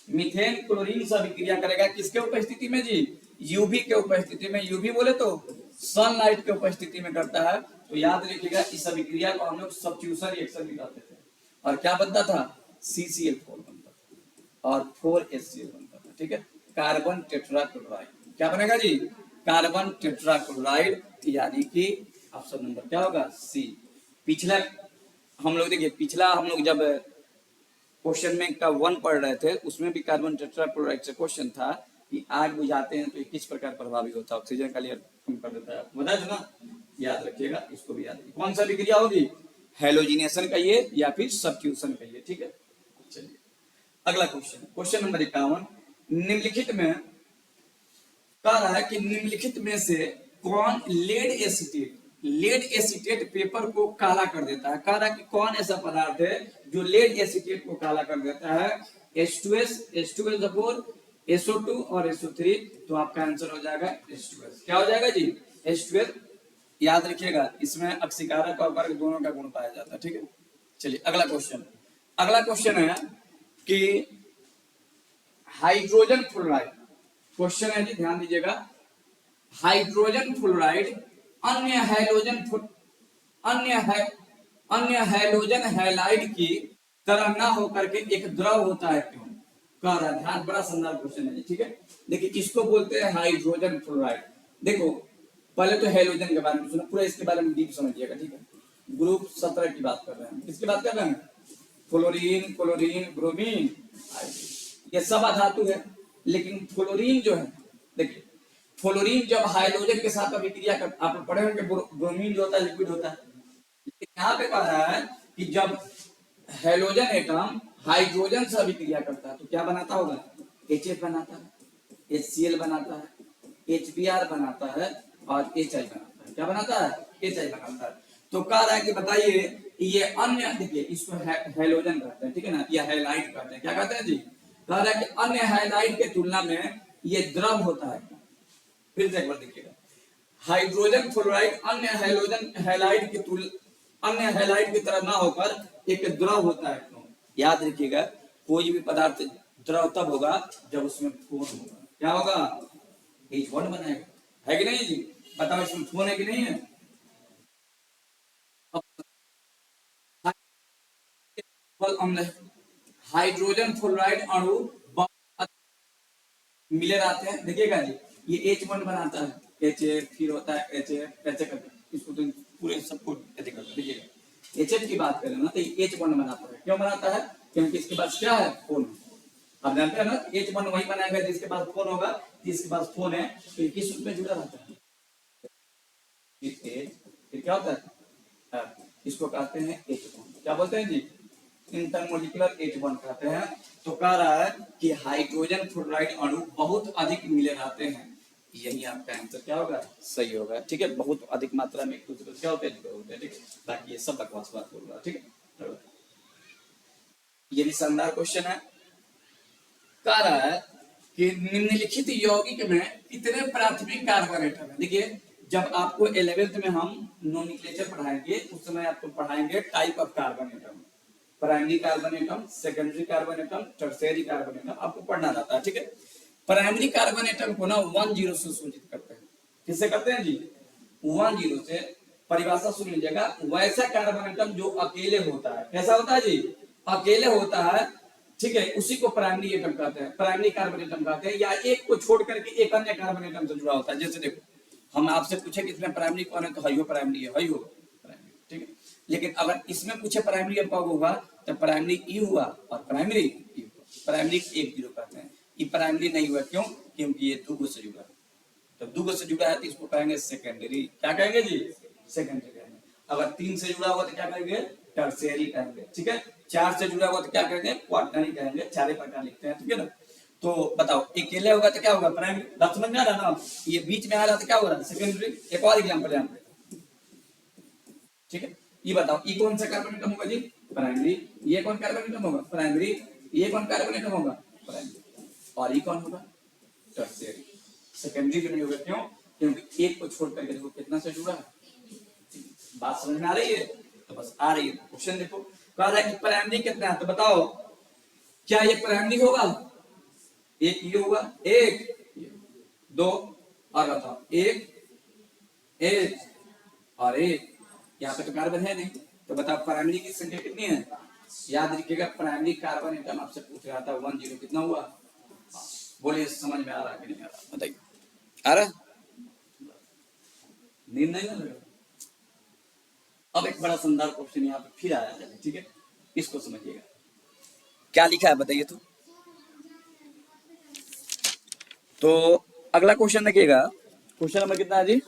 A: मीथेन क्लोरीन से अभिक्रिया करेगा किसके उपस्थिति में जी? यूवी के उपस्थिति में। यूवी बोले तो सनलाइट के उपस्थिति में करता है। तो याद रखिएगा इस अभिक्रिया को हम लोग सब्स्टिट्यूशन रिएक्शन भी कहते थे। और क्या बनता था, CCl4 बनता था और 4HCl बनता था। ठीक है, कार्बन टेट्राक्लोराइड क्या बनेगा जी, कार्बन टेट्राक्लोराइड, यानी कि ऑप्शन नंबर क्या होगा, सी। पिछला हम लोग देखिए, पिछला हम लोग जब क्वेश्चन में का 1 पढ़ रहे थे उसमें भी कार्बन टेट्राक्लोराइड से क्वेश्चन था कि आग बुझाते हैं तो ये किस प्रकार प्रभावी होता है, ऑक्सीजन का लेयर कम कर देता है, बता दो ना, याद रखिएगा, इसको भी याद रखिए। कौन सा विक्रिया होगी, हेलोजिनेशन कहिए या फिर सब्स्टिट्यूशन कहिए। ठीक है, चलिए अगला क्वेश्चन, क्वेश्चन नंबर 51, निम्नलिखित में कह रहा है कि निम्नलिखित में से कौन लेड एसीटेट पेपर को काला कर देता है। कह रहा है कि कौन ऐसा पदार्थ है जो लेड एसीटेट को काला कर देता है, H2S, H2SO4, SO2 और SO3। तो आपका आंसर हो जाएगा H2S। क्या हो जाएगा जी, H2S। याद रखिएगा इसमें अक्सीकारक और वर्ग दोनों का गुण पाया जाता है। ठीक है, चलिए अगला क्वेश्चन, अगला क्वेश्चन है कि हाइड्रोजन फ्लोराइड, क्वेश्चन है जी, ध्यान दीजिएगा, हाइड्रोजन फ्लोराइड अन्य हैलोजन हैलाइड की तरह ना होकर के एक द्रव होता है क्यों। कह रहा है, ध्यान, बड़ा शानदार क्वेश्चन है, ठीक है। देखिए इसको बोलते हैं हाइड्रोजन फ्लोराइड। देखो पहले तो हैलोजन के बारे में सुनो, पूरा इसके बारे में डीप समझिएगा। ठीक है, ग्रुप 17 की बात कर रहे हैं, किसकी बात कर रहे हैं, फ्लोरीन, क्लोरीन, ब्रोमीन, ये सब अधातु है। लेकिन फ्लोरीन जो है, देखिए फ्लोरीन जब हाइड्रोजन के साथ अभिक्रिया कर, आप पढ़े होंगे ब्रोमीन जो होता है लिक्विड होता है। लेकिन यहाँ पे कह रहा है कि जब हैलोजन एटम हाइड्रोजन से अभिक्रिया करता है तो क्या बनाता होगा, HF बनाता है, HCl बनाता है, HBr बनाता है और HI बनाता है। क्या बनाता है, HI बनाता है। तो कह रहा है कि बताइए ये अन्य, देखिए इसको हैलोजन कहते हैं, ठीक है ना, या हैलाइड कहते हैं। क्या कहते हैं जी, कह रहा है कि अन्य हैलाइड के तुलना में ये द्रव होता है। फिर से एक बार देखिएगा, हाइड्रोजन फ्लोराइड अन्य हैलाइड की तरह ना होकर एक द्रव होता है क्यों। याद रखिएगा कोई भी पदार्थ द्रव तब होगा जब उसमें फोन होगा। क्या होगा, H बॉन्ड बनाएगा, है कि नहीं जी, बताओ इसमें फोन है कि नहीं है। हाइड्रोजन फ्लोराइड अणु मिले रहते हैं, देखिएगा जी, ये H1 बनाता है, HF, फिर होता है HF, ऐसे करके इसको तो पूरे सबको ऐसे करते, देखिएगा HF की बात करें ना तो ये H1 बनाता है। क्यों बनाता है, क्योंकि इसके पास क्या है, फोन। आप जानते हैं ना, H1 वही बनाएगा जिसके पास फोन होगा, जिसके पास फोन है तो किस रूप में जुड़ा रहता है, फिर क्या होता है, इसको कहते हैं H1। क्या बोलते हैं जी, इंटरमोलिकुलर H1 कहते हैं। तो कह रहा है कि हाइड्रोजन फ्लोराइड अणु बहुत अधिक मिले रहते हैं, यही आपका आंसर क्या होगा, सही होगा। ठीक है, बहुत अधिक मात्रा में एक दूसरे से क्या होते हैं, ठीक है, ताकि ये सब बकवास बात बोल रहा है। ठीक है, ये भी शानदार क्वेश्चन है। कह रहा है कि निम्नलिखित यौगिक में कितने प्राथमिक कार्बन एटम है। देखिए जब आपको 11th में हम नोमेनक्लेचर पढ़ाएंगे उस समय आपको पढ़ाएंगे type of carbon atom, primary carbon atom, secondary carbon atom, tertiary carbon atom आपको पढ़ना रहता है। ठीक है, प्राइमरी कार्बन एटम को ना 10 से सूचित करते हैं। किससे करते हैं जी, 10 से। परिभाषा सुन लीजिएगा, वैसा कार्बन एटम जो अकेले होता है, कैसा होता है जी, अकेले होता है, ठीक है, उसी को प्राइमरी एटम कहते हैं, प्राइमरी कार्बन एटम कहते हैं। या एक को छोड़ करके एक अन्य कार्बन एटम से जुड़ा होता है। जैसे देखो हम आपसे पूछे कि इसमें प्राइमरी कौन है, तो हाइयो प्राइमरी है, हाइयो प्राइमरी, ठीक है। लेकिन अगर इसमें पूछे प्राइमरी अब कब होगा, तो प्राइमरी ई हुआ और प्राइमरी ई हुआ, प्राइमरी 1-0 कहते हैं। ये प्राइमरी नहीं हुआ, क्यों, क्योंकि ये 2 से जुड़ा है। तो 2 से जुड़ा है तो इसको कहेंगे सेकेंडरी। क्या कहेंगे जी, सेकेंडरी कहेंगे। अगर 3 से जुड़ा हुआ तो क्या कहेंगे, टर्शियरी कहेंगे। ठीक है, 4 से जुड़ा हुआ तो क्या कहेंगे, क्वार्टरनरी कहेंगे। 4 प्रकार लिखते हैं, ठीक है ना। तो बताओ अकेले होगा तो क्या होगा, प्राइमरी। बात समझ में आ रहा ना, ये बीच में आ रहा तो क्या हो रहा है, सेकेंडरी। एक और एग्जांपल यहाँ पे, ठीक है, ये बताओ ये कौन सा कार्बन एटम होगा जी, प्राइमरी। ये कौन कार्बन एटम होगा, प्राइमरी। ये कौन कार्बन एटम होगा, प्राइमरी। और ये कौन होगा, टर्शियरी। सेकेंडरी भी नहीं होगा, क्यों, क्योंकि एक को छोड़ करके देखो कितना से जुड़ा है। बात समझ में आ रही है, तो बस आ रही है। क्वेश्चन देखो, कह रहा है कि प्राइमरी कितना है, तो बताओ क्या ये प्राइमरी होगा, एक ये होगा, 1 2 और बताओ 1 1 और 1 यहाँ पे तो कार्बन है नहीं, तो बताओ प्राइमरी की संख्या कितनी है? याद रखिएगा प्राइमरी कार्बन एटम आपसे पूछ रहा था 10 कितना हुआ? बोलिए समझ में आ रहा है कि नहीं आ रहा? बताइए आ रहा? नींद नहीं लग रहा? अब एक बड़ा शानदार क्वेश्चन यहाँ पे फिर आया है, ठीक है, इसको समझिएगा क्या लिखा है बताइए। तो अगला क्वेश्चन देखिएगा, क्वेश्चन नंबर कितना है जी?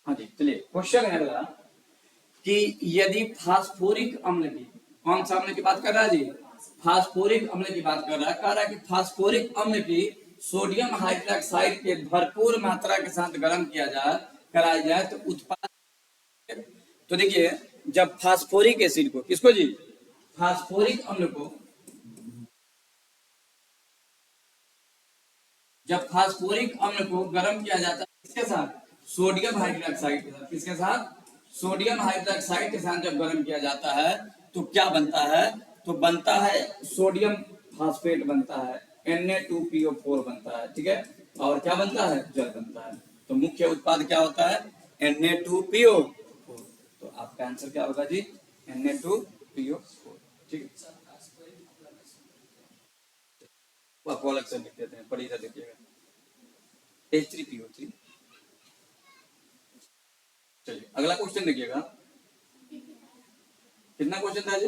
A: हाँ जी चलिए, क्वेश्चन है अगला कि यदि फास्फोरिक अम्ल की, कौन सा अम्ल की बात कर रहा है जी? फास्फोरिक अम्ल की बात कर रहा है। कह रहा है कि फास्फोरिक अम्ल की सोडियम हाइड्रोक्साइड के भरपूर मात्रा के साथ गर्म किया जाए, कराया जाए तो उत्पाद। तो देखिए, जब फास्फोरिक एसिड को, किसको जी? फास्फोरिक अम्ल को, जब फास्फोरिक अम्ल को गर्म किया जाता है किसके साथ? सोडियम हाइड्रोक्साइड के साथ। किसके साथ? सोडियम हाइड्रोक्साइड के साथ जब गर्म किया जाता है तो क्या बनता है? तो बनता है सोडियम फास्फेट बनता है, Na2PO4 बनता है, ठीक है। और क्या बनता है? जल बनता है। तो मुख्य उत्पाद क्या होता है? Na2PO4। तो आपका आंसर क्या होगा जी? Na2PO4, ठीक है। आपको अलग से लिख देते हैं, पढ़ी देखिएगा, H3PO3। चलिए अगला क्वेश्चन देखिएगा, कितना क्वेश्चन था जी?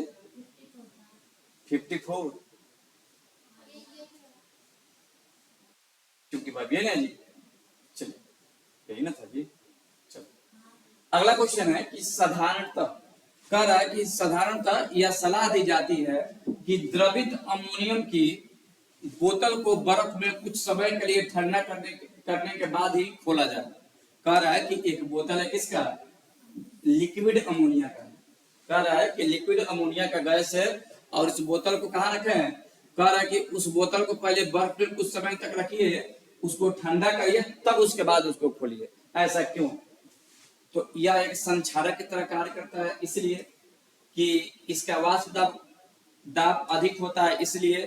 A: 54, 55 ये ना जी। चलिए यही ना था जी। चलो अगला क्वेश्चन है कि साधारणतः, कह रहा है कि साधारणतः यह सलाह दी जाती है कि द्रवित अमोनियम की बोतल को बर्फ में कुछ समय के लिए ठंडा करने के बाद ही खोला जाए। कह रहा है कि एक बोतल है किसका? लिक्विड अमोनिया का। कह रहा है कि लिक्विड अमोनिया का गैस है और इस बोतल को कहाँ रखे हैं? कह रहा है कि उस बोतल को पहले बर्फ में कुछ समय तक रखिए, उसको ठंडा करिए, तब उसके बाद उसको खोलिए। ऐसा क्यों? तो यह एक संक्षारक की तरह कार्य करता है, इसलिए कि इसका वाष्प दाब अधिक होता है, इसलिए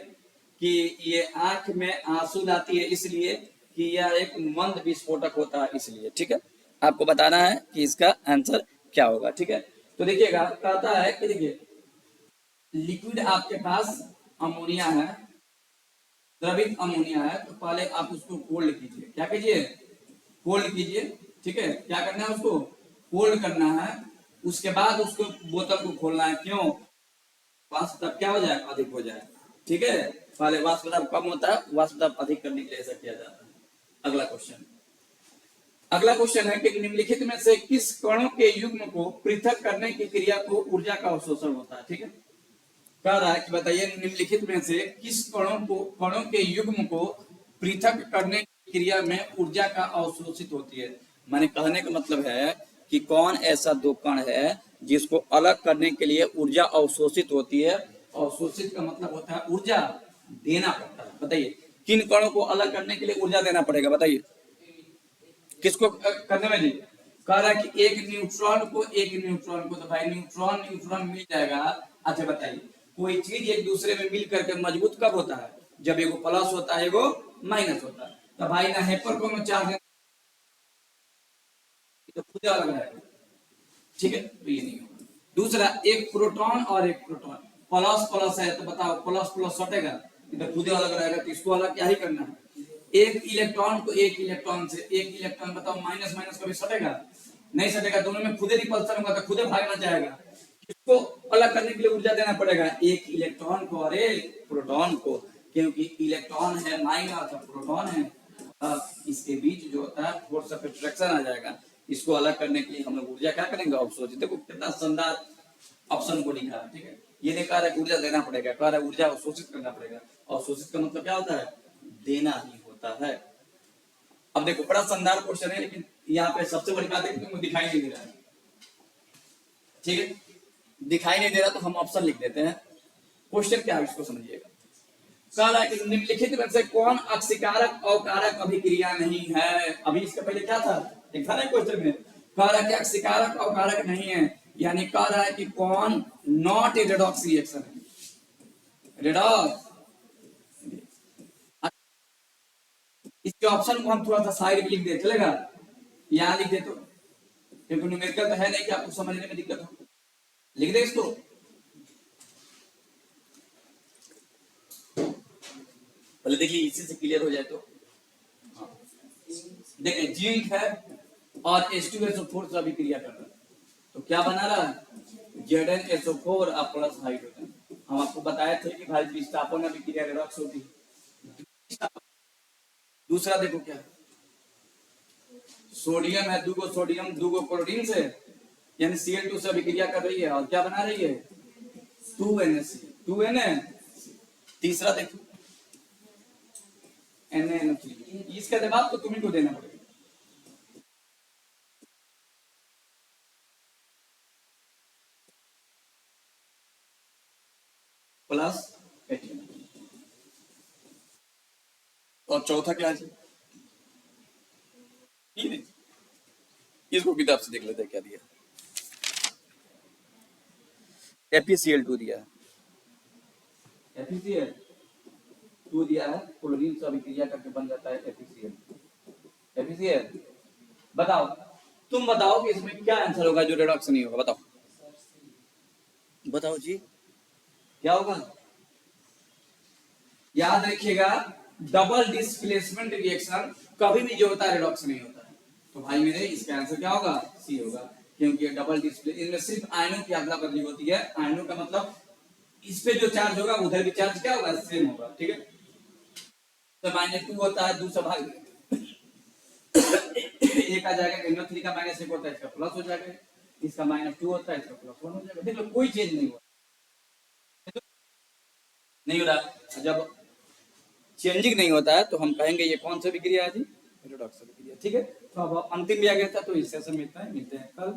A: कि ये आंख में आंसू लाती है, इसलिए कि यह एक मंद विस्फोटक होता है, इसलिए। ठीक है, आपको बताना है कि इसका आंसर क्या होगा। ठीक है, तो देखिएगा, कहता है कि देखिए लिक्विड आपके पास अमोनिया है, द्रवित अमोनिया है, तो पहले आप उसको कोल्ड कीजिए। क्या कीजिए? कोल्ड कीजिए। ठीक है, क्या करना है? उसको कोल्ड करना है। उसके बाद उसको बोतल को खोलना है। क्यों? वाष्प दाब क्या हो जाए? अधिक हो जाए। ठीक है, पहले वाष्प दाब कम होता है, वाष्प दाब अधिक करने के लिए ऐसा किया जाता है। अगला क्वेश्चन, अगला क्वेश्चन है कि निम्नलिखित में से किस कणों के युग्म को पृथक करने की क्रिया को ऊर्जा का अवशोषण होता है? ठीक है, कह रहा है कि बताइए निम्नलिखित में से किस कणों के युग्म को पृथक करने की क्रिया में ऊर्जा का अवशोषित होती है। माने कहने का मतलब है कि कौन ऐसा दो कण है जिसको अलग करने के लिए ऊर्जा अवशोषित होती है। अवशोषित का मतलब होता है ऊर्जा देना पड़ता है। बताइए किन कणों को अलग करने के लिए ऊर्जा देना पड़ेगा? बताइए किसको करने में जी? कह रहा है कि एक न्यूट्रॉन को, तो भाई न्यूट्रॉन मिल जाएगा। अच्छा बताइए, कोई चीज एक दूसरे में मिल करके मजबूत कब होता है? जब एगो प्लस होता है, एगो माइनस होता है। तो भाई ना हेपर को में चार्ज तो खुद अलग रहेगा। ठीक है, तो ये नहीं होगा। दूसरा, एक प्रोटॉन और एक प्रोटॉन, प्लस प्लस है तो बताओ प्लस प्लस सटेगा? तो खुद अलग रहेगा, तो इसको अलग क्या ही करना है। एक इलेक्ट्रॉन को एक इलेक्ट्रॉन से, एक इलेक्ट्रॉन बताओ माइनस माइनस कभी सटेगा? नहीं सटेगा। दोनों में खुदे रिपल्सन होगा, तो खुदे भागना चाहेगा। इसको अलग करने के लिए ऊर्जा देना पड़ेगा, एक इलेक्ट्रॉन को और एक प्रोटॉन को, क्योंकि इलेक्ट्रॉन है माइनस और प्रोटॉन है। इसके बीच जो होता है फोर्स ऑफ अट्रैक्शन आ जाएगा। इसको अलग करने के लिए हम लोग ऊर्जा क्या करेंगे? अवशोषित। देखो कितना शानदार ऑप्शन को लिखा है। ठीक है, ये नहीं कह रहा है ऊर्जा देना पड़ेगा, कह रहा है ऊर्जा अवशोषित करना पड़ेगा। अवशोषित का मतलब क्या होता है? देना ही होता है। अब देखो बड़ा शानदार क्वेश्चन है, लेकिन यहाँ पे सबसे बड़ी बात है कि तुमको दिखाई नहीं दे रहा है। ठीक है, दिखाई नहीं दे रहा तो हम ऑप्शन लिख देते हैं। क्वेश्चन क्या है इसको समझिएगा। कह रहा है कि निम्नलिखित में से कौन अक्षिकारक अवकारक अभिक्रिया नहीं है। अभी इसके पहले क्या था, एक था ना क्वेश्चन में, कह रहा है कि अक्षिकारक अवकारक नहीं है, यानी कह रहा है कि कौन नॉट ए रेडॉक्स रिएक्शन है। रेडॉक्स, इसके ऑप्शन को हम थोड़ा सा साइड में लिख दे, चलेगा, यहां लिख दे, तो क्योंकि न्यूमेरिकल तो है नहीं कि आपको समझने में दिक्कत हो, लिख दे इसको। पहले देखिए इसी से क्लियर हो जाए तो देखिए जिंक है और H2SO4 से अभिक्रिया कर रहा है, तो क्या बना रहा है, Zn SO4 प्लस हाइड्रोजन। हम आपको बताए थे कि भाई विस्थापन अभिक्रिया रेडॉक्स होती है। दूसरा देखो क्या, सोडियम है, दूगो सोडियम दूगो क्लोरीन से, यानी Cl2 से अभिक्रिया कर रही है और क्या बना रही है, 2Na। तीसरा देखो NaNO3, इसका जवाब तो तुम्ही को देना पड़ेगा। प्लस और चौथा क्या है, इसको किताब से देख लेते हैं क्या दिया, FeCl2 दिया है, FeCl2 दिया है, क्लोरीन से अभिक्रिया करके बन जाता है FeCl। बताओ, तुम बताओ कि इसमें क्या आंसर होगा जो रेडॉक्स नहीं होगा, बताओ बताओ जी, क्या होगा। याद रखिएगा, डबल डिस्प्लेसमेंट रिएक्शन कभी भी जो होता है रेडॉक्स नहीं होता है, तो भाई मेरे इसका आंसर क्या होगा, सी होगा, क्योंकि डबल डिस्प्ले, इनमें सिर्फ आयनों की अदला बदली होती है। आयनों का मतलब इस पे जो चार्ज होगा उधर भी चार्ज क्या होगा, सेम होगा, ठीक है। तो -2 होता है, दूसरा भाग एक आ जाएगा, NO3 का -1 होता है, इसका प्लस हो जाएगा, इसका -2 होता है, इसका +1 हो जाएगा। देखो कोई चेंज नहीं हुआ, नहीं हो रहा। जब चेंजिंग नहीं होता है तो हम कहेंगे ये कौन सा विक्रिया है जी, रेडॉक्स विक्रिया, ठीक है। तो अब अंतिम भी आ गया था, तो इस सेशन में इतना ही, मिलते हैं कल।